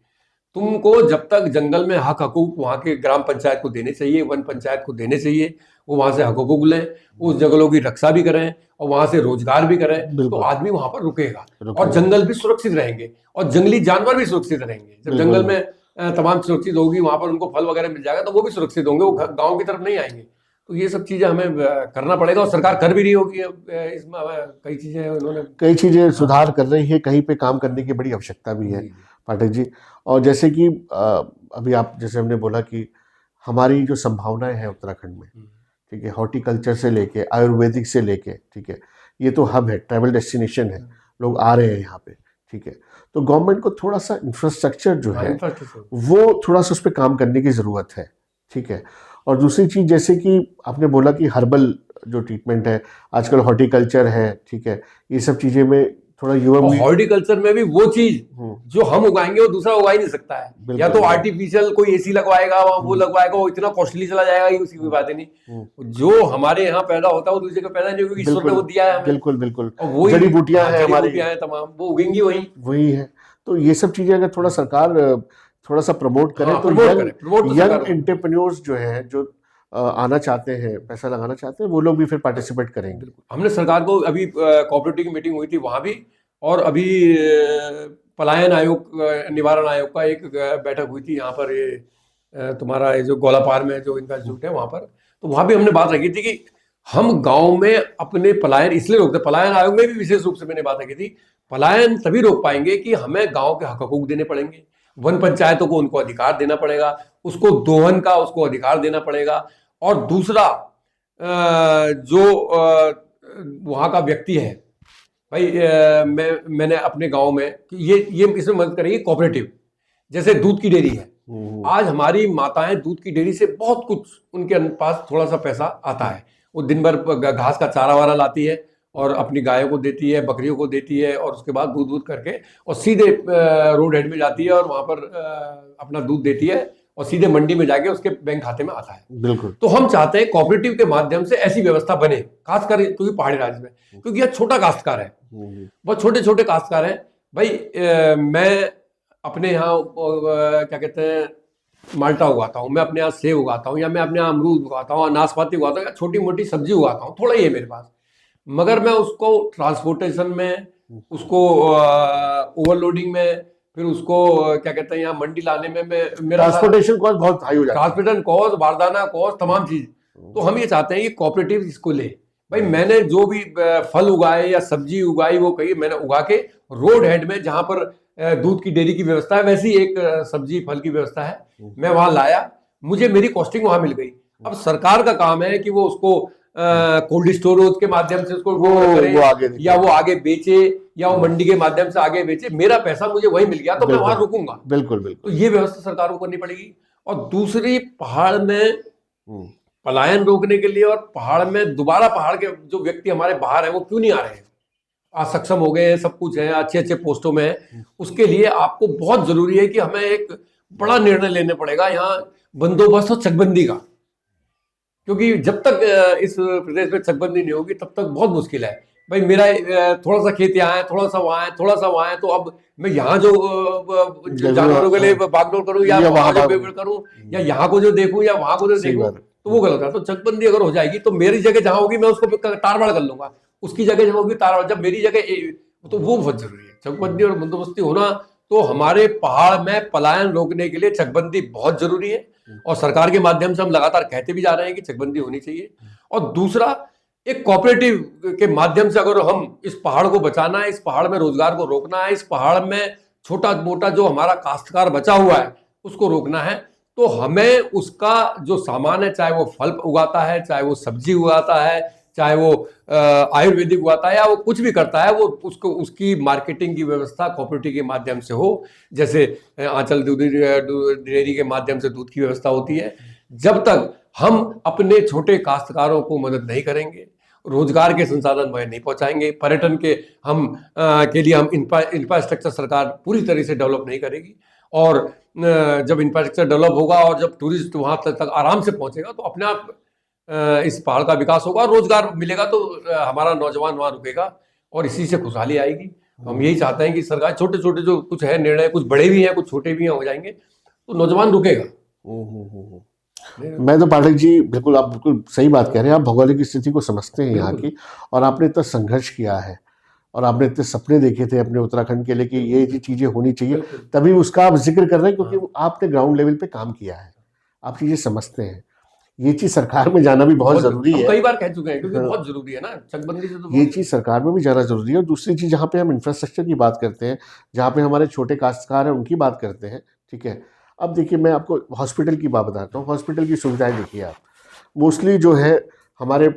तुमको जब तक जंगल में हक हकूक वहां के ग्राम पंचायत को देने चाहिए, वन पंचायत को देने चाहिए, वो वहां से हक हकूक लें, उस जंगलों की रक्षा भी करें और वहां से रोजगार भी करें, तो आदमी वहां पर रुकेगा और जंगल भी सुरक्षित रहेंगे और जंगली जानवर भी सुरक्षित रहेंगे। जब जंगल में तमाम सुरक्षित होगी, वहां पर उनको फल वगैरह मिल जाएगा, तो वो भी सुरक्षित होंगे, वो गाँव की तरफ नहीं आएंगे। तो ये सब चीजें हमें करना पड़ेगा, और सरकार कर भी रही होगी। इसमें कई चीजें उन्होंने कई चीजें सुधार कर रही है, कहीं पे काम करने की बड़ी आवश्यकता भी है पाठक जी। और जैसे कि अभी आप जैसे हमने बोला कि हमारी जो संभावनाएं हैं उत्तराखंड में, ठीक है, हॉर्टिकल्चर से लेके आयुर्वेदिक से लेके, ठीक है, ये तो हब है, ट्रैवल डेस्टिनेशन है, लोग आ रहे हैं यहाँ पे, ठीक है। तो गवर्नमेंट को थोड़ा सा इंफ्रास्ट्रक्चर जो है वो थोड़ा सा उस पर काम करने की ज़रूरत है, ठीक है। और दूसरी चीज़, जैसे कि आपने बोला कि हर्बल जो ट्रीटमेंट है आजकल, हॉर्टिकल्चर है, ठीक है, ये सब चीज़ें में थोड़ा युवा हॉर्टिकल्चर में भी वो चीज जो हम उगाएंगे वो दूसरा उगा ही नहीं सकता है। या तो आर्टिफिशियल कोई एसी लगवाएगा, वो लगवाएगा, वो इतना कॉस्टली चला जाएगा कि उसकी कोई बात ही नहीं। जो हमारे यहाँ पैदा होता है वो दूसरी जगह पैदा नहीं होगी, ईश्वर ने वो दिया है। बिल्कुल बिल्कुल। और वो जड़ी बूटियां हैं हमारी, तमाम वो उगेंगी वही है। तो ये सब चीजें अगर थोड़ा सरकार थोड़ा सा प्रमोट करे, तो यंग एंटरप्रेन्योर्स जो है, जो आना चाहते हैं, पैसा लगाना चाहते हैं, वो लोग भी फिर पार्टिसिपेट करेंगे। हमने सरकार को अभी कोऑपरेटिव की मीटिंग हुई थी वहां भी, और अभी पलायन आयोग, निवारण आयोग का एक बैठक हुई थी यहाँ पर, ये तुम्हारा ये जो गोलापार में जो इनका इंस्टीट्यूट है वहां पर, तो वहां भी हमने बात रखी थी कि हम गांव में अपने पलायन इसलिए रोकते, पलायन आयोग में भी विशेष रूप से मैंने बात रखी थी, पलायन तभी रोक पाएंगे कि हमें गांव के हक हकूक देने पड़ेंगे, वन पंचायतों को उनको अधिकार देना पड़ेगा, उसको दोहन का उसको अधिकार देना पड़ेगा। और दूसरा जो वहां का व्यक्ति है, भाई मैंने अपने गांव में ये इसमें मदद करेगी कोऑपरेटिव, जैसे दूध की डेयरी है। आज हमारी माताएं दूध की डेयरी से बहुत कुछ, उनके पास थोड़ा सा पैसा आता है, वो दिन भर घास का चारा वारा लाती है और अपनी गायों को देती है, बकरियों को देती है, और उसके बाद दूध करके और सीधे रोड हेड में जाती है और वहां पर अपना दूध देती है और सीधे मंडी में जाके उसके बैंक खाते में आता है। बिल्कुल। तो हम चाहते हैं कोऑपरेटिव के माध्यम से ऐसी व्यवस्था बने, खासकर क्योंकि पहाड़ी राज्य में, क्योंकि यह छोटा काश्तकार है, बहुत छोटे छोटे काश्तकार हैं। भाई मैं अपने यहाँ क्या कहते हैं माल्टा उगाता हूँ, मैं अपने यहाँ सेब उगाता हूँ, या मैं अपने यहाँ अमरूद उगाता हूँ, नाशपाती उगाता हूँ, या छोटी मोटी सब्जी उगाता हूँ, थोड़ा ही है मेरे पास, मगर मैं उसको ट्रांसपोर्टेशन में, उसको ओवरलोडिंग में, फिर उसको क्या कहते हैं यहाँ मंडी लाने में मेरा ट्रांसपोर्टेशन कॉस्ट बहुत हाई हो जाता है, ट्रांसपोर्टेशन कॉस्ट, बारदाना कॉस्ट, तमाम चीज। तो हम ये चाहते हैं कि कोऑपरेटिव इसको ले। भाई मैंने जो भी फल उगाए या सब्जी उगाई, वो कही मैंने उगा के रोड हेड में जहां पर दूध की डेयरी की व्यवस्था है, वैसी एक सब्जी फल की व्यवस्था है, मैं वहां लाया, मुझे मेरी कॉस्टिंग वहां मिल गई। अब सरकार का काम है कि वो उसको कोल्ड स्टोरेज के माध्यम से उसको वो आगे या वो आगे बेचे, या वो मंडी के माध्यम से आगे बेचे, मेरा पैसा मुझे वही मिल गया तो मैं वहां रुकूंगा। बिल्कुल बिल्कुल। तो ये व्यवस्था सरकार को करनी पड़ेगी। और दूसरी, पहाड़ में पलायन रोकने के लिए, और पहाड़ में दोबारा पहाड़ के जो व्यक्ति हमारे बाहर है वो क्यों नहीं आ रहे हैं, आज सक्षम हो गए हैं, सब कुछ है, अच्छे अच्छे पोस्टों में है, उसके लिए आपको बहुत जरूरी है कि हमें एक बड़ा निर्णय लेने पड़ेगा यहाँ बंदोबस्त और चकबंदी का, क्योंकि जब तक इस प्रदेश में चकबंदी नहीं होगी तब तक बहुत मुश्किल है। भाई मेरा थोड़ा सा खेत यहाँ है, थोड़ा सा वहाँ है, थोड़ा सा वहाँ है, तो अब मैं यहाँ जो जानवरों के लिए भागदौड़ करूँ या या वहाँ वहाँ जो भाग बेवड़ करूँ, या यहाँ को जो देखूँ या वहाँ को जो सही देखूँ, बात है। तो वो गलत है। तो चकबंदी अगर हो जाएगी तो मेरी जगह जहाँ होगी मैं उसको तारबाड़ कर लूंगा, उसकी जगह जब होगी तारबाड़, जब मेरी जगह तो वो बहुत जरूरी है चकबंदी और बंदोबस्ती होना। तो हमारे पहाड़ में पलायन रोकने के लिए चकबंदी बहुत जरूरी है, और सरकार के माध्यम से हम लगातार कहते भी जा रहे हैं कि चकबंदी होनी चाहिए। और दूसरा, एक कोऑपरेटिव के माध्यम से अगर हम इस पहाड़ को बचाना है, इस पहाड़ में रोजगार को रोकना है, इस पहाड़ में छोटा मोटा जो हमारा काश्तकार बचा हुआ है उसको रोकना है, तो हमें उसका जो सामान है, चाहे वो फल उगाता है, चाहे वो सब्जी उगाता है, चाहे वो आयुर्वेदिक उगाता है, या वो कुछ भी करता है, वो उसको उसकी मार्केटिंग की व्यवस्था कोऑपरेटिव के माध्यम से हो। जैसे आंचल दूध डेयरी के माध्यम से दूध की व्यवस्था होती है। जब तक हम अपने छोटे काश्तकारों को मदद नहीं करेंगे, रोजगार के संसाधन वह नहीं पहुंचाएंगे, पर्यटन के हम के लिए हम इंफ्रास्ट्रक्चर सरकार पूरी तरह से डेवलप नहीं करेगी, और जब इंफ्रास्ट्रक्चर डेवलप होगा और जब टूरिस्ट वहां तक आराम से पहुंचेगा तो अपने आप इस पहाड़ का विकास होगा, रोजगार मिलेगा, तो हमारा नौजवान वहां रुकेगा और इसी से खुशहाली आएगी। तो हम यही चाहते हैं कि सरकार छोटे छोटे जो कुछ है निर्णय, कुछ बड़े भी हैं कुछ छोटे भी हैं, हो जाएंगे तो नौजवान रुकेगा। मैं तो पाठक जी बिल्कुल, आप बिल्कुल सही बात कह रहे हैं। आप भौगोलिक स्थिति को समझते हैं यहाँ की, और आपने इतना संघर्ष किया है, और आपने इतने सपने देखे थे अपने उत्तराखंड के लिए कि ये चीजें होनी चाहिए, तभी उसका आप जिक्र कर रहे हैं, क्योंकि आपने ग्राउंड लेवल पे काम किया है, आप चीजें समझते हैं। ये चीज सरकार में जाना भी बहुत जरूरी है, कई बार कह चुके हैं, क्योंकि बहुत जरूरी है ना चकबंदी से। तो ये चीज सरकार में भी जाना जरूरी है। और दूसरी चीज, जहाँ पे हम इंफ्रास्ट्रक्चर की बात करते हैं, जहाँ पे हमारे छोटे काश्तकार हैं उनकी बात करते हैं, ठीक है। अब देखिए, मैं आपको हॉस्पिटल की बात बताता हूँ। हॉस्पिटल की सुविधाएं देखिए आप, मोस्टली जो है हमारे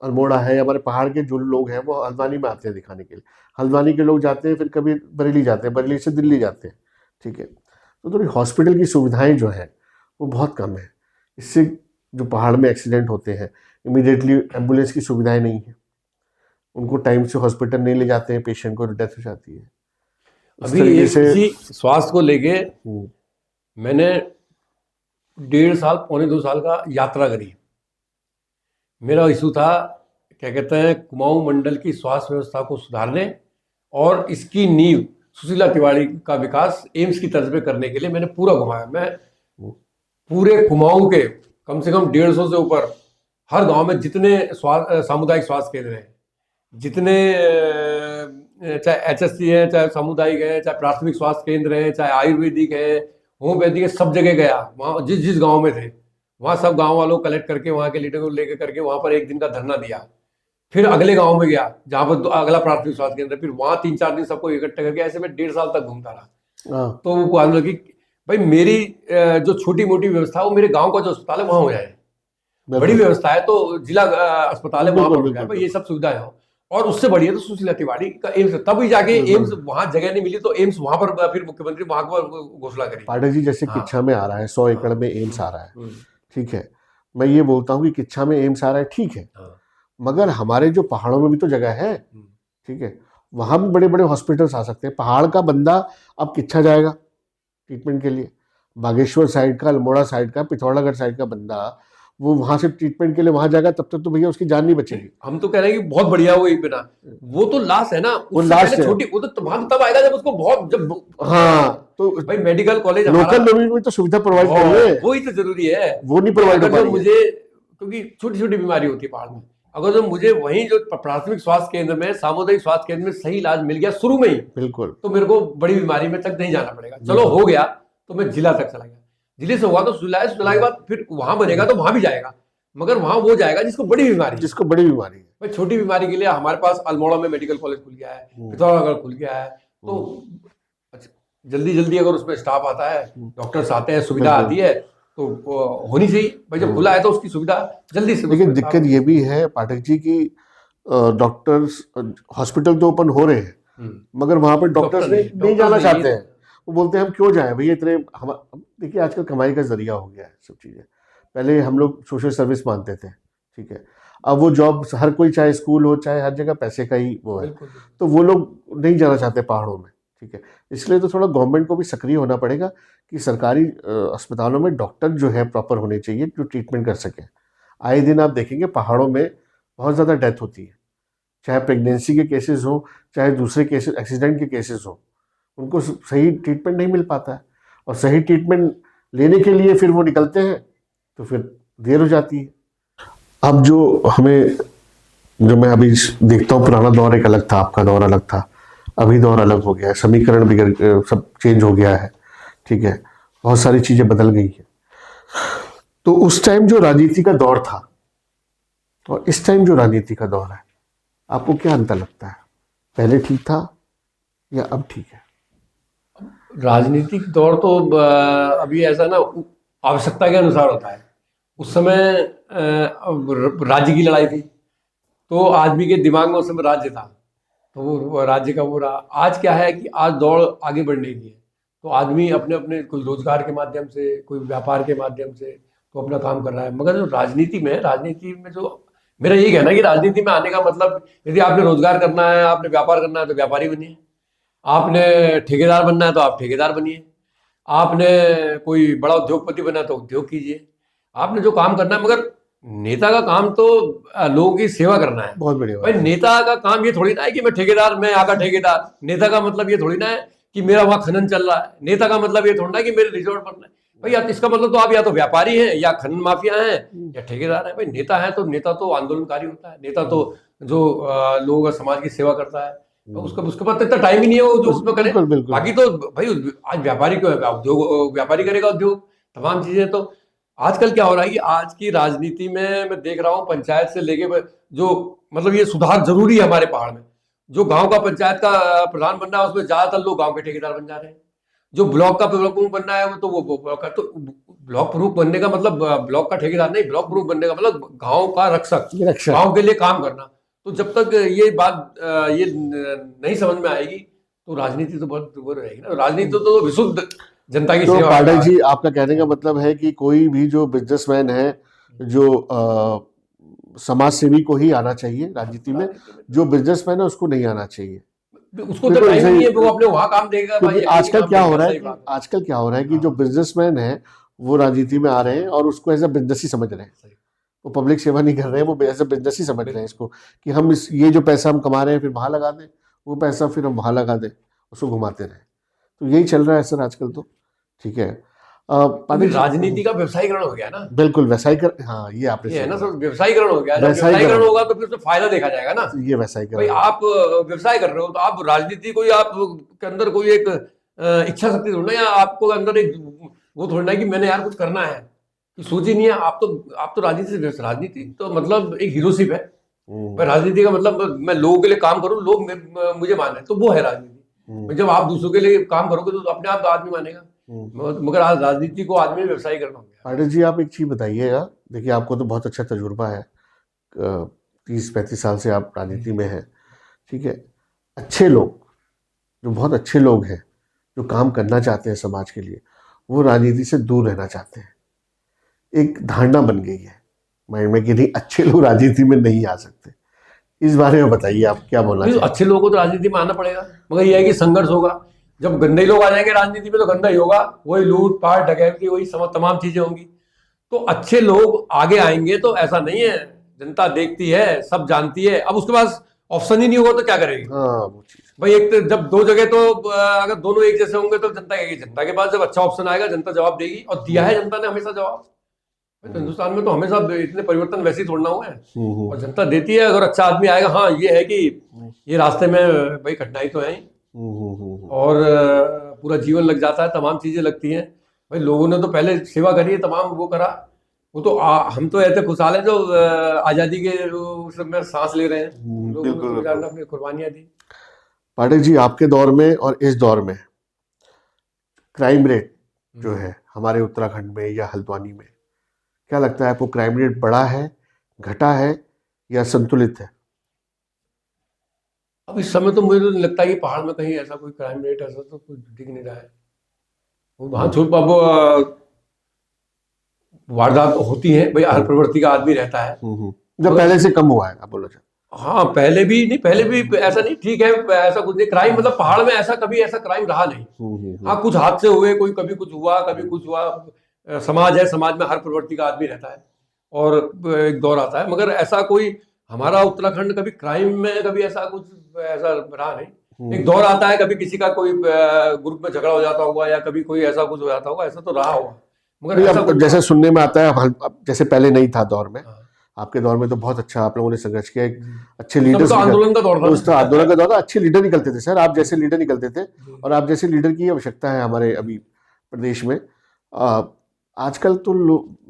अल्मोड़ा है, हमारे पहाड़ के जो लोग हैं वो हल्द्वानी में आते हैं दिखाने के लिए। हल्द्वानी के लोग जाते हैं, फिर कभी बरेली जाते हैं, बरेली से दिल्ली जाते हैं, ठीक है। तो थोड़ी हॉस्पिटल की सुविधाएं जो है वो बहुत कम है। इससे जो पहाड़ में एक्सीडेंट होते हैं, इमीडिएटली एम्बुलेंस की सुविधाएं नहीं है, उनको टाइम से हॉस्पिटल नहीं ले जाते हैं, पेशेंट को डेथ हो जाती है। अभी इसी स्वास्थ्य को लेके मैंने 1.5 साल पौने 2 साल का यात्रा करी। मेरा इशू था, क्या कहते हैं, कुमाऊं मंडल की स्वास्थ्य व्यवस्था को सुधारने और इसकी नींव सुशीला तिवारी का विकास एम्स की तर्ज पे करने के लिए मैंने पूरा घुमाया। मैं पूरे कुमाऊं के कम से कम 150 से ऊपर हर गांव में जितने सामुदायिक स्वास्थ्य केंद्र हैं, जितने चाहे HSC है, चाहे सामुदायिक है, चाहे प्राथमिक स्वास्थ्य केंद्र है, चाहे आयुर्वेदिक है, होम्योपैथिक है, सब जगह गया। वहाँ जिस जिस गांव में थे वहाँ सब गांव वालों को कलेक्ट करके, वहाँ के लीडर को लेकर करके वहाँ पर एक दिन का धरना दिया। फिर अगले गांव में गया जहाँ पर अगला प्राथमिक स्वास्थ्य केंद्र, फिर वहाँ 3-4 दिन सबको इकट्ठा करके, ऐसे में 1.5 साल तक घूमता रहा। तो वो बात लगी भाई मेरी जो छोटी मोटी व्यवस्था है वो मेरे गांव का जो अस्पताल है वहाँ हो जाए, बड़ी व्यवस्था है तो जिला अस्पताल है वहाँ पर हो जाए, भाई ये सब सुविधाएं हो। और उससे बढ़िया तो सुशीला तिवारी का एम्स, तभी जाके एम्स, वहां जगह नहीं मिली तो एम्स वहां पर फिर मुख्यमंत्री वहां पर घोषणा करी। पाठक जी, जैसे किच्छा में आ रहा है, 100 एकड़ में एम्स आ रहा है, ठीक है। मैं ये बोलता हूँ कि किच्छा में एम्स आ रहा है, ठीक है, मगर हमारे जो पहाड़ों में भी तो जगह है, ठीक है, वहां भी बड़े बड़े हॉस्पिटल्स आ सकते हैं। पहाड़ का बंदा अब किच्छा जाएगा ट्रीटमेंट के लिए, बागेश्वर साइड का, अल्मोड़ा साइड का, पिथौरागढ़ साइड का बंदा वो वहां से ट्रीटमेंट के लिए वहां जाएगा, तब तक तो भैया उसकी जान नहीं बचेगी। हम तो कह रहे हैं कि बहुत बढ़िया वो बिना, वो तो लास्ट है ना, वो लास्ट है, छोटी, वो तो वहां तब आएगा जब उसको बहुत, जब हाँ, तो भाई मेडिकल कॉलेज लोकल लोगों में तो सुविधा प्रोवाइड करिए, वही तो जरूरी है। वो नहीं प्रोवाइड हो पा रही है। मुझे, क्योंकि छोटी छोटी बीमारी होती है पहाड़ में, अगर जो मुझे वहीं जो प्राथमिक स्वास्थ्य केंद्र में, सामुदायिक स्वास्थ्य केंद्र में सही इलाज मिल गया शुरू में ही, बिल्कुल, तो मेरे को बड़ी बीमारी में तक नहीं जाना पड़ेगा। चलो हो गया तो मैं जिला तक चला गया, जिले से हुआ तो जिला के बाद फिर वहां बनेगा तो वहां भी जाएगा, मगर वहां वो जाएगा जिसको बड़ी बीमारी है। भाई छोटी बीमारी के लिए हमारे पास अल्मोड़ा में मेडिकल कॉलेज खुल गया है, पिथौरागढ़ खुल गया है, तो जल्दी जल्दी अगर उसमें स्टाफ आता है, डॉक्टर्स आते हैं, सुविधा आती है तो होनी चाहिए भाई। जब खुला है तो उसकी सुविधा जल्दी से। लेकिन दिक्कत ये भी है पाठक जी की डॉक्टर्स, हॉस्पिटल तो ओपन हो रहे हैं मगर वहां पर डॉक्टर्स नहीं जाना चाहते हैं। वो बोलते हैं हम क्यों जाएं भैया इतने, हम देखिए आजकल कमाई का जरिया हो गया है सब चीज़ें। पहले हम लोग सोशल सर्विस मानते थे, ठीक है, अब वो जॉब हर कोई, चाहे स्कूल हो चाहे हर जगह पैसे का ही वो है, तो वो लोग नहीं जाना चाहते पहाड़ों में, ठीक है। इसलिए तो थोड़ा गवर्नमेंट को भी सक्रिय होना पड़ेगा कि सरकारी अस्पतालों में डॉक्टर जो है प्रॉपर होने चाहिए जो ट्रीटमेंट कर सकें। आए दिन आप देखेंगे पहाड़ों में बहुत ज़्यादा डेथ होती है, चाहे प्रेगनेंसी के केसेस हो, चाहे दूसरे केसेस, एक्सीडेंट के केसेस हो, उनको सही ट्रीटमेंट नहीं मिल पाता है, और सही ट्रीटमेंट लेने के लिए फिर वो निकलते हैं तो फिर देर हो जाती है। अब जो मैं अभी देखता हूँ, पुराना दौर एक अलग था, आपका दौर अलग था, अभी दौर अलग हो गया है, समीकरण बिगड़, सब चेंज हो गया है, ठीक है, बहुत सारी चीज़ें बदल गई है। तो उस टाइम जो राजनीति का दौर था और इस टाइम जो राजनीति का दौर है, आपको क्या अंतर लगता है? पहले ठीक था या अब ठीक है? राजनीतिक दौर तो अभी ऐसा ना आवश्यकता के अनुसार होता है। उस समय राज्य की लड़ाई थी, तो आदमी के दिमाग में उस समय राज्य था, तो वो राज्य का वो रहा। आज क्या है कि आज दौड़ आगे बढ़ने की है, तो आदमी अपने अपने कोई रोजगार के माध्यम से, कोई व्यापार के माध्यम से तो अपना काम कर रहा है। मगर जो राजनीति में जो मेरा यही कहना है कि राजनीति में आने का मतलब, यदि आपने रोजगार करना है, आपने व्यापार करना है तो व्यापारी बनिए, आपने ठेकेदार बनना है तो आप ठेकेदार बनिए, आपने कोई बड़ा उद्योगपति बनना है तो उद्योग कीजिए, आपने जो काम करना है। मगर नेता का काम तो लोगों की सेवा करना है। बहुत बढ़िया भाई बात है। नेता का काम ये थोड़ी ना है कि मैं ठेकेदार, मैं यहाँ का ठेकेदार। नेता का मतलब ये थोड़ी ना है कि मेरा वहाँ खनन चल रहा है। नेता का मतलब ये थोड़ी ना है कि मेरे रिजॉर्ट बन रहे हैं। भाई आप इसका मतलब तो आप या तो व्यापारी हैं, या खनन माफिया हैं, या ठेकेदार हैं। भाई नेता है तो आंदोलनकारी होता है, नेता तो जो लोगों का समाज की सेवा करता है, तो उसके पास इतना टाइम ही नहीं है वो जो उसमें करे। बिल्कुल बिल्कुल। बाकी तो भाई आज व्यापारी क्यों है, उद्योग व्यापारी करेगा, उद्योग तमाम चीजें। तो आजकल क्या हो रहा है कि आज की राजनीति में मैं देख रहा हूँ, पंचायत से लेके जो मतलब ये सुधार जरूरी है हमारे पहाड़ में। जो गांव का पंचायत का प्रधान बनना है, उसमें ज्यादातर लोग गांव के ठेकेदार बन जा रहे हैं। जो ब्लॉक का ब्लॉक प्रमुख बनना है, वो तो वो ब्लॉक का, तो ब्लॉक प्रमुख बनने का मतलब ब्लॉक का ठेकेदार नहीं, ब्लॉक प्रमुख बनने का मतलब गांव का रक्षक, गांव के लिए काम करना। तो जब तक ये बात ये नहीं समझ में आएगी, तो राजनीति तो बहुत दूर रहेगी ना। राजनीति तो विशुद्ध जनता की तो सेवा। पाठक जी, आपका कहने का मतलब है कि कोई भी जो बिजनेसमैन है, जो समाज सेवी को ही आना चाहिए राजनीति में, जो बिजनेसमैन है उसको नहीं आना चाहिए। उसको तो टाइम नहीं है, वो अपने वहां काम देगा। क्योंकि भाई आजकल क्या हो रहा है कि जो बिजनेसमैन है वो राजनीति में आ रहे हैं और उसको एज अ बिजनेस ही समझ रहे हैं। वो पब्लिक सेवा नहीं कर रहे हैं, वो एज अ बिजनेस ही समझ रहे हैं इसको, कि हम ये जो पैसा हम कमा रहे हैं फिर वहां लगा दें, वो पैसा फिर हम वहां लगा दें, उसको घुमाते रहे। तो यही चल रहा है सर आजकल तो। ठीक है, राजनीति का व्यवसायीकरण हो गया ना। बिल्कुल व्यवसायीकरण, हाँ ये आपने है ना सर, व्यवसायीकरण हो गया। व्यवसायीकरण होगा तो फिर उसमें फायदा देखा जाएगा ना। ये व्यवसायीकरण, भाई आप व्यवसाय कर रहे हो तो आप राजनीति को, आप के अंदर कोई एक इच्छा शक्ति थोड़ी ना, या आपको अंदर एक वो थोड़ी ना कि मैंने यार कुछ करना है, कि सोच ही नहीं है। आप तो राजनीति तो मतलब एक हीरोशिप है। पर राजनीति का मतलब मैं लोगों के लिए काम करूं, लोग मुझे माने, तो वो है राजनीति। जब आप दूसरों के लिए काम करोगे तो अपने आप आदमी मानेगा। मगर आज राजनीति को आदमी व्यवसाय करना हो गया। पाठक जी, आप एक चीज बताइएगा, देखिए आपको तो बहुत अच्छा तजुर्बा है, 30-35 साल से आप राजनीति में हैं, ठीक है। अच्छे लोग, जो बहुत अच्छे लोग हैं, जो काम करना चाहते हैं समाज के लिए, वो राजनीति से दूर रहना चाहते हैं। एक धारणा बन गई है माइंड में कि नहीं, अच्छे लोग राजनीति में नहीं आ सकते। इस बारे में बताइए, आप क्या बोलना चाहिए? अच्छे लोगों को तो राजनीति में आना पड़ेगा, मगर यह है कि संघर्ष होगा। जब गंदे लोग आ जाएंगे राजनीति में तो गंदा ही होगा, वही लूट पाट डकैती, वही तमाम चीजें होंगी। तो अच्छे लोग आगे आएंगे तो ऐसा नहीं है, जनता देखती है, सब जानती है। अब उसके पास ऑप्शन ही नहीं होगा तो क्या करेगी? हाँ, भाई एक तो जब दो जगह, तो अगर दोनों एक जैसे होंगे तो जनता कहेगी, जनता के पास जब अच्छा ऑप्शन आएगा जनता जवाब देगी, और दिया है जनता ने हमेशा जवाब। तो हिंदुस्तान में तो हमेशा इतने परिवर्तन वैसे ही थोड़ना हुए हैं, और जनता देती है। अगर अच्छा आदमी आएगा, हाँ ये है कि ये रास्ते में भाई कठिनाई तो है ही, और पूरा जीवन लग जाता है, तमाम चीजें लगती हैं। भाई लोगों ने तो पहले सेवा करी है, तमाम वो करा। वो तो हम तो ऐसे खुशहाल हैं जो आजादी के उसमें सांस ले रहे हैं। लोगों ने अपनी कुर्बानियां दी। पाठक जी, आपके दौर में और इस दौर में क्राइम रेट जो है हमारे उत्तराखंड में या हल्द्वानी में, क्या लगता है आपको? क्राइम रेट बढ़ा है, घटा है, या संतुलित है? अब इस समय तो मुझे तो नहीं लगता कि पहाड़ में कहीं ऐसा कोई क्राइम रेट ऐसा तो कुछ दिख नहीं रहा है। वहां छोड़ अब वारदात होती है, भाई हर प्रवृत्ति का आदमी रहता है। जो पहले से कम हुआ है, आप बोलो। हाँ, पहले भी ऐसा नहीं, ठीक है, ऐसा कुछ नहीं। क्राइम मतलब पहाड़ में ऐसा कभी ऐसा क्राइम रहा नहीं। हाँ, कुछ हादसे हुए, कोई कभी कुछ हुआ, कभी कुछ हुआ। समाज है, समाज में हर प्रवृत्ति का आदमी रहता है, और एक दौर आता है। मगर ऐसा कोई हमारा उत्तराखंड कभी क्राइम में कभी ऐसा कुछ ऐसा रहा नहीं। एक दौर आता है कभी किसी का कोई ग्रुप में झगड़ा हो जाता होगा या कभी कोई ऐसा कुछ हो जाता होगा, ऐसा तो रहा होगा, मगर नहीं, ऐसा अब कुछ जैसे सुनने में आता है अब जैसे पहले नहीं था दौर में, हाँ। आपके दौर में तो बहुत अच्छा आप लोगों ने संघर्ष किया, एक अच्छे उस समय लीडर्स तो आंदोलन का दौर था उस ना। आंदोलन का दौर था, अच्छे लीडर निकलते थे सर, आप जैसे लीडर निकलते थे, और आप जैसे लीडर की आवश्यकता है हमारे अभी प्रदेश में। आजकल तो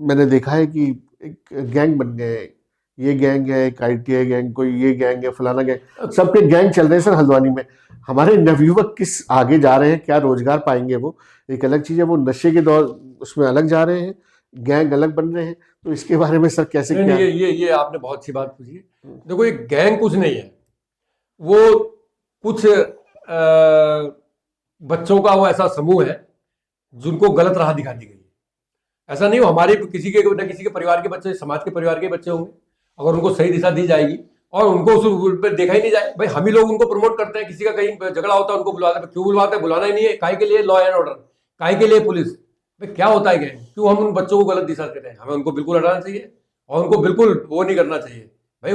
मैंने देखा है कि एक गैंग बन गए, ये गैंग है, एक ITI गैंग, कोई ये गैंग है, फलाना गैंग, सबके गैंग चल रहे हैं सर हल्द्वानी में। हमारे नवयुवक किस आगे जा रहे हैं, क्या रोजगार पाएंगे, वो एक अलग चीज है। वो नशे के दौर उसमें अलग जा रहे हैं, गैंग अलग बन रहे हैं, तो इसके बारे में सर कैसे नहीं, क्या? नहीं, ये आपने बहुत अच्छी बात पूछी है। देखो, एक गैंग कुछ नहीं है, वो कुछ बच्चों का वो ऐसा समूह है जिनको गलत राह दिखा दी गई है। ऐसा नहीं हो हमारे किसी के न किसी के परिवार के बच्चे, समाज के परिवार के बच्चे होंगे, अगर उनको सही दिशा दी जाएगी और उनको उस रूट पर देखा ही नहीं जाए। भाई हम ही लोग उनको प्रमोट करते हैं, किसी का कहीं झगड़ा होता है उनको बुलाते हैं, क्यों बुलवाते हैं? बुलाना ही नहीं है, काहे के लिए लॉ एंड ऑर्डर, काहे के लिए पुलिस? भाई क्या होता है गैंग? क्यों हम उन बच्चों को गलत दिशा देते हैं? हमें उनको बिल्कुल हटाना चाहिए और उनको बिल्कुल वो नहीं करना चाहिए। भाई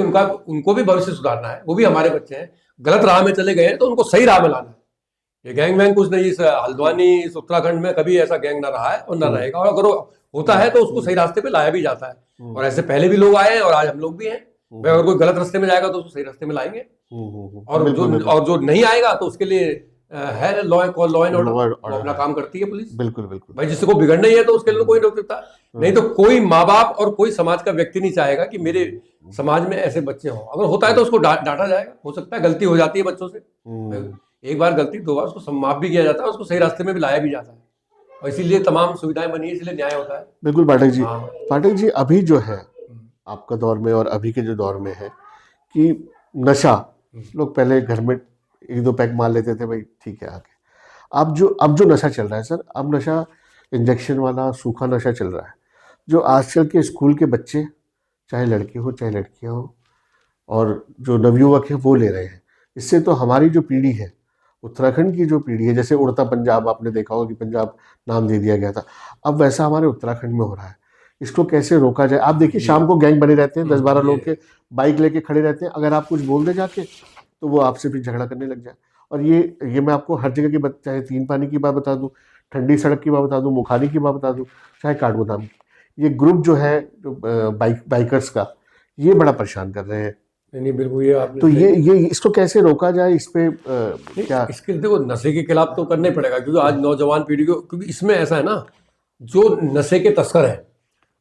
उनको भी भविष्य सुधारना है, वो भी हमारे बच्चे हैं। गलत राह में चले गए हैं तो उनको सही राह में लाना है। ये गैंग वैंग कुछ नहीं, इस हल्द्वानी, इस उत्तराखंड में कभी ऐसा गैंग ना रहा है और ना रहेगा, और अगर होता है तो उसको सही रास्ते पे लाया भी जाता है। और ऐसे पहले भी लोग आए हैं और आज हम लोग भी हैं। भाई अगर कोई गलत रास्ते में जाएगा तो उसको सही रास्ते में लाएंगे, और जो नहीं आएगा तो उसके लिए है लॉ एंड ऑर्डर, अपना काम करती है पुलिस। बिल्कुल बिल्कुल। भाई जिसको बिगड़ना ही है तो उसके लिए तो कोई रोक सकता नहीं। तो कोई माँ बाप और कोई समाज का व्यक्ति नहीं चाहेगा कि मेरे समाज में ऐसे बच्चे हों। अगर होता है तो उसको डांटा जाएगा, हो सकता है गलती हो जाती है बच्चों से, एक बार गलती, दो बार, उसको माफ भी किया जाता है, उसको सही रास्ते में भी लाया भी जाता है, और इसीलिए तमाम सुविधाएं बनी है, इसलिए न्याय होता है। बिल्कुल पाठक जी। हाँ। पाठक जी, अभी जो है आपका दौर में और अभी के जो दौर में है कि नशा, लोग पहले घर में 1-2 पैक मार लेते थे, भाई ठीक है आगे। अब जो नशा चल रहा है सर, अब नशा इंजेक्शन वाला सूखा नशा चल रहा है, जो आजकल के स्कूल के बच्चे, चाहे लड़के हो चाहे लड़कियां हो, और जो नवयुवक हैं वो ले रहे हैं। इससे तो हमारी जो पीढ़ी है, उत्तराखंड की जो पीढ़ी है, जैसे उड़ता पंजाब आपने देखा होगा कि पंजाब नाम दे दिया गया था, अब वैसा हमारे उत्तराखंड में हो रहा है। इसको कैसे रोका जाए? आप देखिए शाम को गैंग बने रहते हैं, 10-12 लोग के बाइक लेके खड़े रहते हैं, अगर आप कुछ बोल दे जाके तो वो आपसे फिर झगड़ा करने लग जाए। और ये मैं आपको हर जगह की चाहे 3 पानी की बात बता दूं, ठंडी सड़क की बात बता दूं, मुखानी की बात बता दूं, चाहे काठगोदाम की, ये ग्रुप जो है जो बाइकर्स का, ये बड़ा परेशान कर रहे हैं। नहीं, बिल्कुल, ये आपने तो ये इसको कैसे रोका जाए? इस पे क्या? इसके देखो, नशे के खिलाफ तो करना ही पड़ेगा, क्योंकि आज नौजवान पीढ़ी को, क्योंकि इसमें ऐसा है ना, जो नशे के तस्कर है,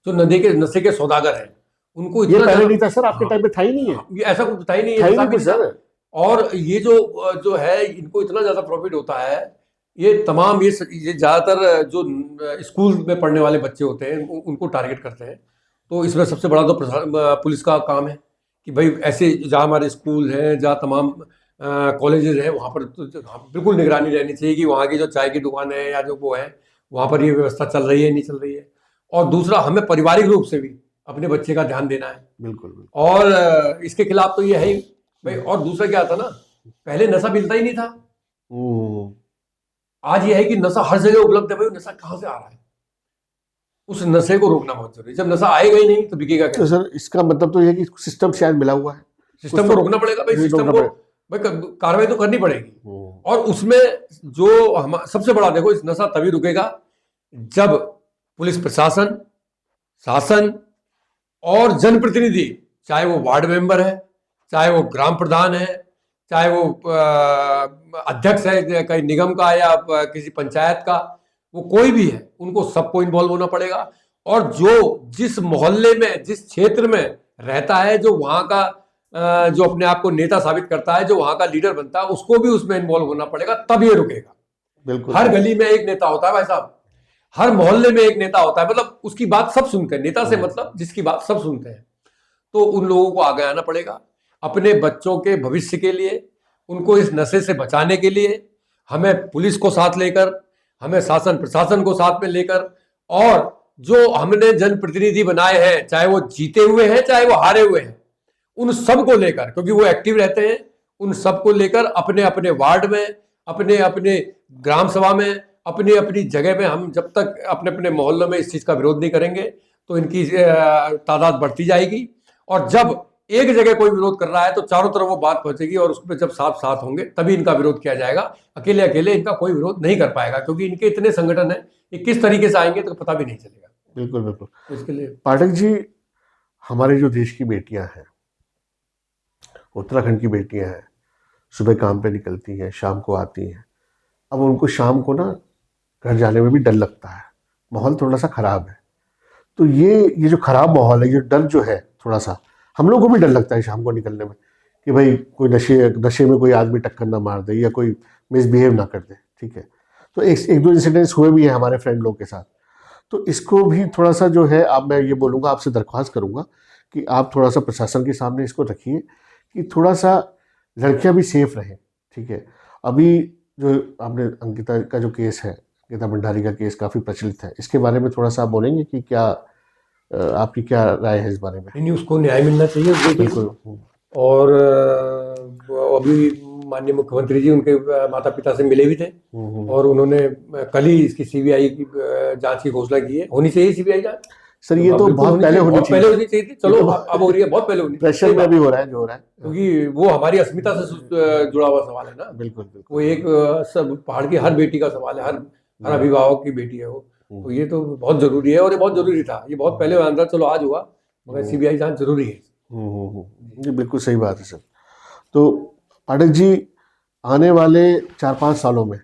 जो नशे के सौदागर है, उनको ये इतना पहले नहीं था सर, आपके टाइम पे था ही नहीं है, ये ऐसा कुछ था ही नहीं था ही है, नहीं सर। और ये जो है, इनको इतना ज्यादा प्रॉफिट होता है। ये तमाम ये ज्यादातर जो स्कूल में पढ़ने वाले बच्चे होते हैं उनको टारगेट करते हैं। तो इसमें सबसे बड़ा तो पुलिस का काम है कि भाई ऐसे जहाँ हमारे स्कूल हैं, जहाँ तमाम कॉलेजेस हैं, वहाँ पर तो बिल्कुल निगरानी रहनी चाहिए कि वहाँ की जो चाय की दुकान है या जो वो है, वहाँ पर ये व्यवस्था चल रही है नहीं चल रही है। और दूसरा, हमें पारिवारिक रूप से भी अपने बच्चे का ध्यान देना है। बिल्कुल। और इसके खिलाफ तो ये है ही भाई। और दूसरा क्या था ना, पहले नशा मिलता ही नहीं था, आज ये है कि नशा हर जगह उपलब्ध है। भाई नशा कहाँ से आ रहा है, उस नशे को रोकना बहुत जरूरी है। जब नशा आएगा ही नहीं तो बिकेगा क्या? तो सर इसका मतलब तो ये है कि सिस्टम शायद मिला हुआ है, सिस्टम को रोकना पड़ेगा भाई, सिस्टम को भाई कार्रवाई तो करनी पड़ेगी। और उसमें जो हम सबसे बड़ा, देखो, इस नशा तभी रुकेगा जब पुलिस प्रशासन, शासन और जनप्रतिनिधि, चाहे वो वार्ड मेंबर है, चाहे वो ग्राम प्रधान है, चाहे वो अध्यक्ष है कहीं निगम का या किसी पंचायत का, वो कोई भी है, उनको सबको इन्वॉल्व होना पड़ेगा। और जो जिस मोहल्ले में, जिस क्षेत्र में रहता है, जो वहाँ का जो अपने आप को नेता साबित करता है, जो वहाँ का लीडर बनता है, उसको भी उसमें इन्वॉल्व होना पड़ेगा, तब ये रुकेगा। बिल्कुल। हर गली में एक नेता होता है भाई साहब, हर मोहल्ले में एक नेता होता है, मतलब उसकी बात सब सुनते हैं। नेता से मतलब जिसकी बात सब सुनते हैं। तो उन लोगों को आगे आना पड़ेगा अपने बच्चों के भविष्य के लिए, उनको इस नशे से बचाने के लिए। हमें पुलिस को साथ लेकर, हमें शासन प्रशासन को साथ में लेकर, और जो हमने जनप्रतिनिधि बनाए हैं, चाहे वो जीते हुए हैं चाहे वो हारे हुए हैं, उन सब को लेकर, क्योंकि वो एक्टिव रहते हैं, उन सब को लेकर अपने अपने वार्ड में, अपने अपने ग्राम सभा में, अपनी अपनी जगह में, हम जब तक अपने अपने मोहल्लों में इस चीज का विरोध नहीं करेंगे तो इनकी तादाद बढ़ती जाएगी। और जब एक जगह कोई विरोध कर रहा है तो चारों तरफ वो बात पहुंचेगी और उसमें जब साथ साथ होंगे तभी इनका विरोध किया जाएगा। अकेले अकेले इनका कोई विरोध नहीं कर पाएगा, क्योंकि इनके इतने संगठन है, ये किस तरीके से आएंगे तो पता भी नहीं चलेगा। बिल्कुल बिल्कुल। तो इसके लिए पाठक जी, हमारे जो देश की बेटियां हैं, उत्तराखंड की बेटियां हैं, सुबह काम पे निकलती हैं, शाम को आती हैं। अब उनको शाम को ना घर जाने में भी डर लगता है, माहौल थोड़ा सा खराब है। तो ये जो खराब माहौल है, ये डर जो है थोड़ा सा, हम लोग को भी डर लगता है शाम को निकलने में कि भाई कोई नशे में कोई आदमी टक्कर ना मार दे या कोई मिसबिहेव ना कर दे, ठीक है। तो एक दो इंसिडेंट्स हुए भी हैं हमारे फ्रेंड लोग के साथ। तो इसको भी थोड़ा सा जो है, अब मैं ये बोलूँगा, आपसे दरख्वास्त करूँगा कि आप थोड़ा सा प्रशासन के सामने इसको रखिए कि थोड़ा सा लड़कियां भी सेफ रहें, ठीक है। अभी जो आपने अंकिता का जो केस है, अंकिता भंडारी का केस काफ़ी प्रचलित है, इसके बारे में थोड़ा सा आप बोलेंगे कि क्या आपकी क्या राय है इस बारे में? नहीं, उसको न्याय मिलना चाहिए उस बेटी को। बिल्कुल। और अभी माननीय मुख्यमंत्री जी उनके माता पिता से मिले भी थे और उन्होंने कल ही इसकी सीबीआई की जांच की घोषणा की है। होनी चाहिए सीबीआई जांच सर, ये तो बहुत पहले होनी चाहिए। पहले होनी चाहिए थी, चलो अब हो रही है, बहुत पहले होनी चाहिए। प्रेशर में भी हो रहा है जो हो रहा है, क्योंकि वो हमारी अस्मिता से जुड़ा हुआ सवाल है ना। बिल्कुल बिल्कुल। वो एक सब पहाड़ की हर बेटी का सवाल है, हर अभिभावक की बेटी है वो। तो ये तो बहुत जरूरी है और ये बहुत जरूरी था, ये बहुत पहले आंदा, चलो आज हुआ, मगर सीबीआई जांच जरूरी है। जी बिल्कुल सही बात है सर। तो पाठक जी, आने वाले 4-5 सालों में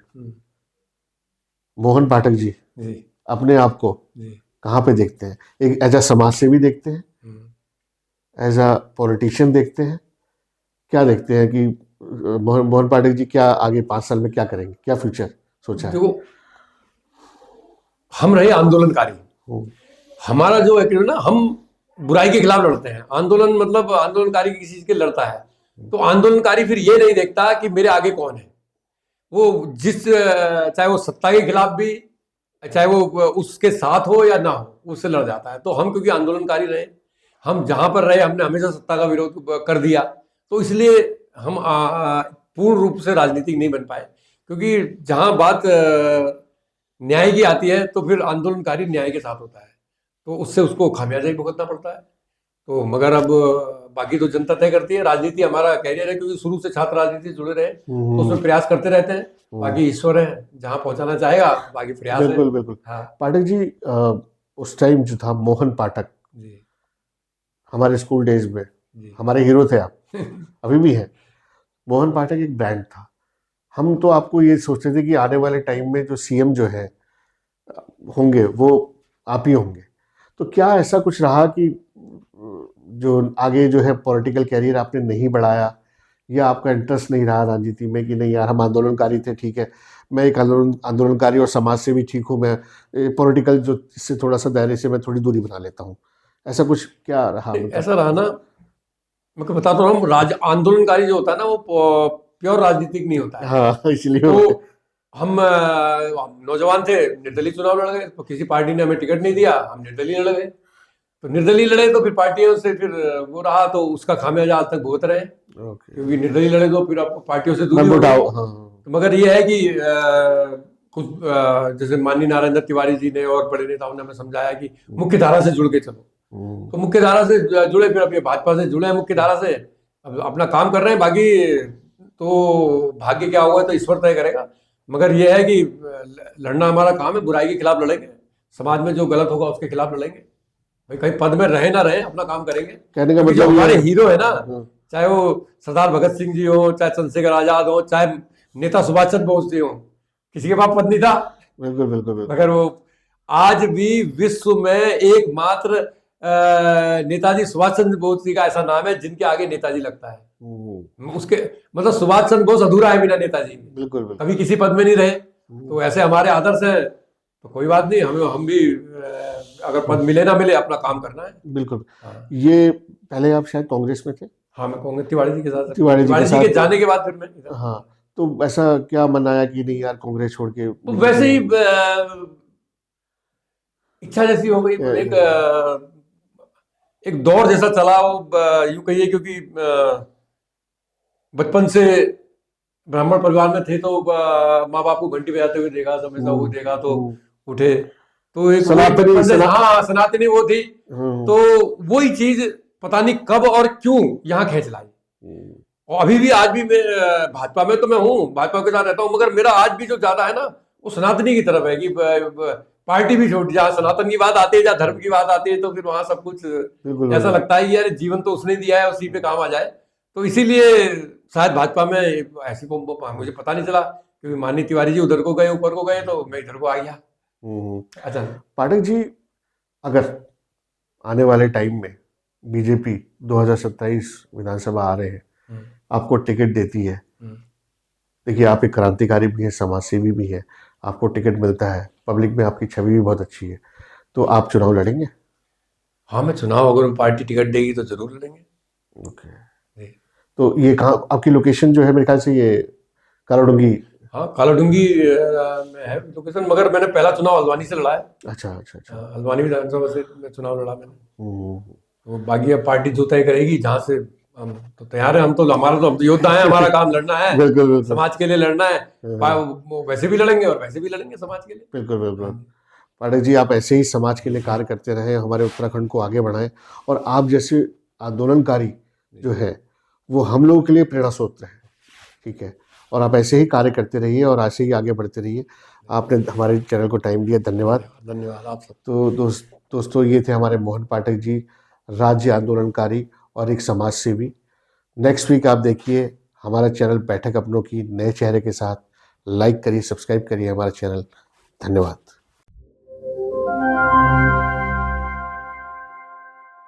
मोहन पाठक जी अपने आप को कहाँ पे देखते हैं? एक एज अ समाज सेवी देखते हैं, एज अ पॉलिटिशियन देखते हैं, क्या देखते हैं कि मोहन पाठक जी क्या आगे 5 साल में क्या करेंगे, क्या फ्यूचर सोचा है? देखो, हम रहे आंदोलनकारी, हमारा जो है ना, हम बुराई के खिलाफ लड़ते हैं। आंदोलन मतलब आंदोलनकारी किसी चीज के लड़ता है, तो आंदोलनकारी फिर ये नहीं देखता कि मेरे आगे कौन है। वो चाहे वो सत्ता के खिलाफ भी, चाहे वो उसके साथ हो या ना हो, उससे लड़ जाता है। तो हम क्योंकि आंदोलनकारी रहे, हम जहां पर रहे हमने हमेशा सत्ता का विरोध कर दिया, तो इसलिए हम पूर्ण रूप से राजनीतिक नहीं बन पाए। क्योंकि जहां बात न्याय की आती है तो फिर आंदोलनकारी न्याय के साथ होता है, तो उससे उसको खामियाजा ही भुगतना पड़ता है। तो मगर अब बाकी तो जनता तय करती है। राजनीति हमारा कैरियर है, क्योंकि शुरू से छात्र राजनीति से जुड़े रहे, तो उसमें प्रयास करते रहते हैं। बाकी ईश्वर है, जहां पहुंचाना चाहेगा, बाकी प्रयास है। बिल्कुल बिल्कुल। हाँ। पाठक जी, उस टाइम जो था मोहन पाठक जी, हमारे स्कूल डेज में जी। हमारे हीरो थे आप, अभी भी हैं। मोहन पाठक एक ब्रांड था। हम तो आपको ये सोचते थे कि आने वाले टाइम में जो सीएम जो है होंगे वो आप ही होंगे। तो क्या ऐसा कुछ रहा कि जो आगे जो है पॉलिटिकल कैरियर आपने नहीं बढ़ाया, या आपका इंटरेस्ट नहीं रहा राजनीति में कि नहीं यार हम आंदोलनकारी थे, ठीक है, मैं एक आंदोलनकारी और समाज से भी ठीक हूँ, मैं पॉलिटिकल जो इससे थोड़ा सा दायरे से मैं थोड़ी दूरी बना लेता हूँ, ऐसा कुछ क्या रहा? ऐसा रहा ना, मैं बताता हूँ, आंदोलनकारी जो होता है ना, वो प्योर राजनीतिक नहीं होता है। हाँ, इसलिए तो हम नौजवान थे, निर्दलीय चुनाव लड़ गए, तो किसी पार्टी ने हमें टिकट नहीं दिया, हम निर्दलीय लड़ गए। तो निर्दलीय लड़े तो फिर पार्टियों से फिर वो रहा, तो उसका खामियाजा आज तक भुगत रहे हैं। क्योंकि निर्दलीय लड़े तो फिर आपको पार्टियों से दूरी हो गई। तो मगर ये है कि कुछ जैसे माननीय नारायण दत्त तिवारी जी ने और बड़े नेताओं ने हमें समझाया कि मुख्य धारा से जुड़ के चलो। तो मुख्य धारा से जुड़े, फिर अब ये भाजपा से जुड़े हैं मुख्य धारा से, अब अपना काम कर रहे हैं। बाकी तो भाग्य क्या होगा तो ईश्वर तय करेगा। मगर ये है कि लड़ना हमारा काम है, बुराई के खिलाफ लड़ेंगे, समाज में जो गलत होगा उसके खिलाफ लड़ेंगे। भाई कहीं पद में रहे ना रहे, अपना काम करेंगे। कहने का मतलब हमारे हीरो है ना, चाहे वो सरदार भगत सिंह जी हो, चाहे चंद्रशेखर आजाद हो, चाहे नेता सुभाष चंद्र बोस जी हो, किसी के पास पद नहीं था। बिल्कुल बिल्कुल। मगर वो आज भी विश्व में एकमात्र नेताजी सुभाष चंद्र बोस जी का ऐसा नाम है जिनके आगे नेताजी लगता है। उसके मतलब सुभाष चंद्र बोस अधूरा है बिना नेताजी। बिल्कुल। कभी किसी पद में नहीं रहे, तो ऐसे हमारे आदर्श है। तो कोई बात नहीं, हम भी अगर पद मिले ना मिले, अपना काम करना है। बिल्कुल। ये पहले आप शायद कांग्रेस में थे? हाँ, मैं कांग्रेस तिवारी जी के साथ। तिवारी जी के जाने के बाद फिर मैं। हाँ, तो ऐसा क्या मन आया कि नहीं यार कांग्रेस छोड़ के? तो वैसे ही इच्छा जैसी हो गई, एक दौर जैसा चला, वो यूं कहिए, क्योंकि बचपन से ब्राह्मण परिवार में थे, तो माँ बाप को घंटी बजाते हुए देखा, हमेशा वो देखा तो उठे। तो एक सनातनी वो थी, तो वही चीज पता नहीं कब और क्यों यहाँ खींच लाई। और अभी भी आज भी मैं भाजपा में तो मैं हूँ, भाजपा के साथ रहता हूँ, मगर मेरा आज भी जो ज्यादा है ना वो सनातनी की तरफ है कि पार्टी भी छोड़, जहाँ सनातन की बात आती है, जहाँ धर्म की बात आती है, तो फिर वहां सब कुछ बिल्कुल ऐसा बिल्कुल। लगता है कि यार जीवन तो उसने दिया है, उसी पे काम आ जाए। तो इसीलिए शायद भाजपा में ऐसी को मुझे पता नहीं चला, क्योंकि माननीय तिवारी जी उधर को गए, ऊपर को गए, तो मैं इधर को आ गया अचानक। पाठक जी, अगर आने वाले टाइम में बीजेपी 2027 विधानसभा आ रहे हैं, हम्म, आपको टिकट देती है, हम्म, देखिए आप एक क्रांतिकारी भी हैं, समाज सेवी भी हैं, आपको टिकट मिलता है, पब्लिक में आपकी छवि भी बहुत अच्छी है, तो आप चुनाव लड़ेंगे? हाँ, मैं चुनाव अगर पार्टी टिकट देगी तो जरूर लड़ेंगे। ओके। जी। तो ये कहाँ आपकी लोकेशन जो है, मेरे ख्याल से ये कालाडूंगी? हाँ, कालाडूंगी में है लोकेशन, मगर मैंने पहला चुनाव हल्द्वानी से लड़ा है। अच्छा अच्छा अच्छा। हल्द्वानी विधानसभा से मैं चुनाव लड़ा मैंने। हम्म। तो बाकी अब पार्टी जो तय करेगी, जहाँ से हम तो तैयार है, हम तो योद्धा है, हमारा काम लड़ना है, बिल्कुल बिल्कुल। समाज के लिए लड़ना है। हाँ, वो वैसे भी लड़ेंगे और वैसे भी लड़ेंगे समाज के लिए। बिल्कुल बिल्कुल। हाँ जी। पाठक जी, आप ऐसे ही समाज के लिए कार्य करते रहें, हमारे उत्तराखंड को आगे बढ़ाएं, और आप जैसे आंदोलनकारी जो है वो हम लोगों के लिए प्रेरणा स्रोत हैं, ठीक है? और आप ऐसे ही कार्य करते रहिए और ऐसे ही आगे बढ़ते रहिए। आपने हमारे चैनल को टाइम दिया, धन्यवाद। धन्यवाद, धन्यवाद आप सब। तो दोस्तों, ये थे हमारे मोहन पाठक जी, राज्य आंदोलनकारी और एक समाज सेवी। नेक्स्ट वीक आप देखिए हमारा चैनल बैठक अपनों की नए चेहरे के साथ। लाइक करिए, सब्सक्राइब करिए हमारा चैनल। धन्यवाद।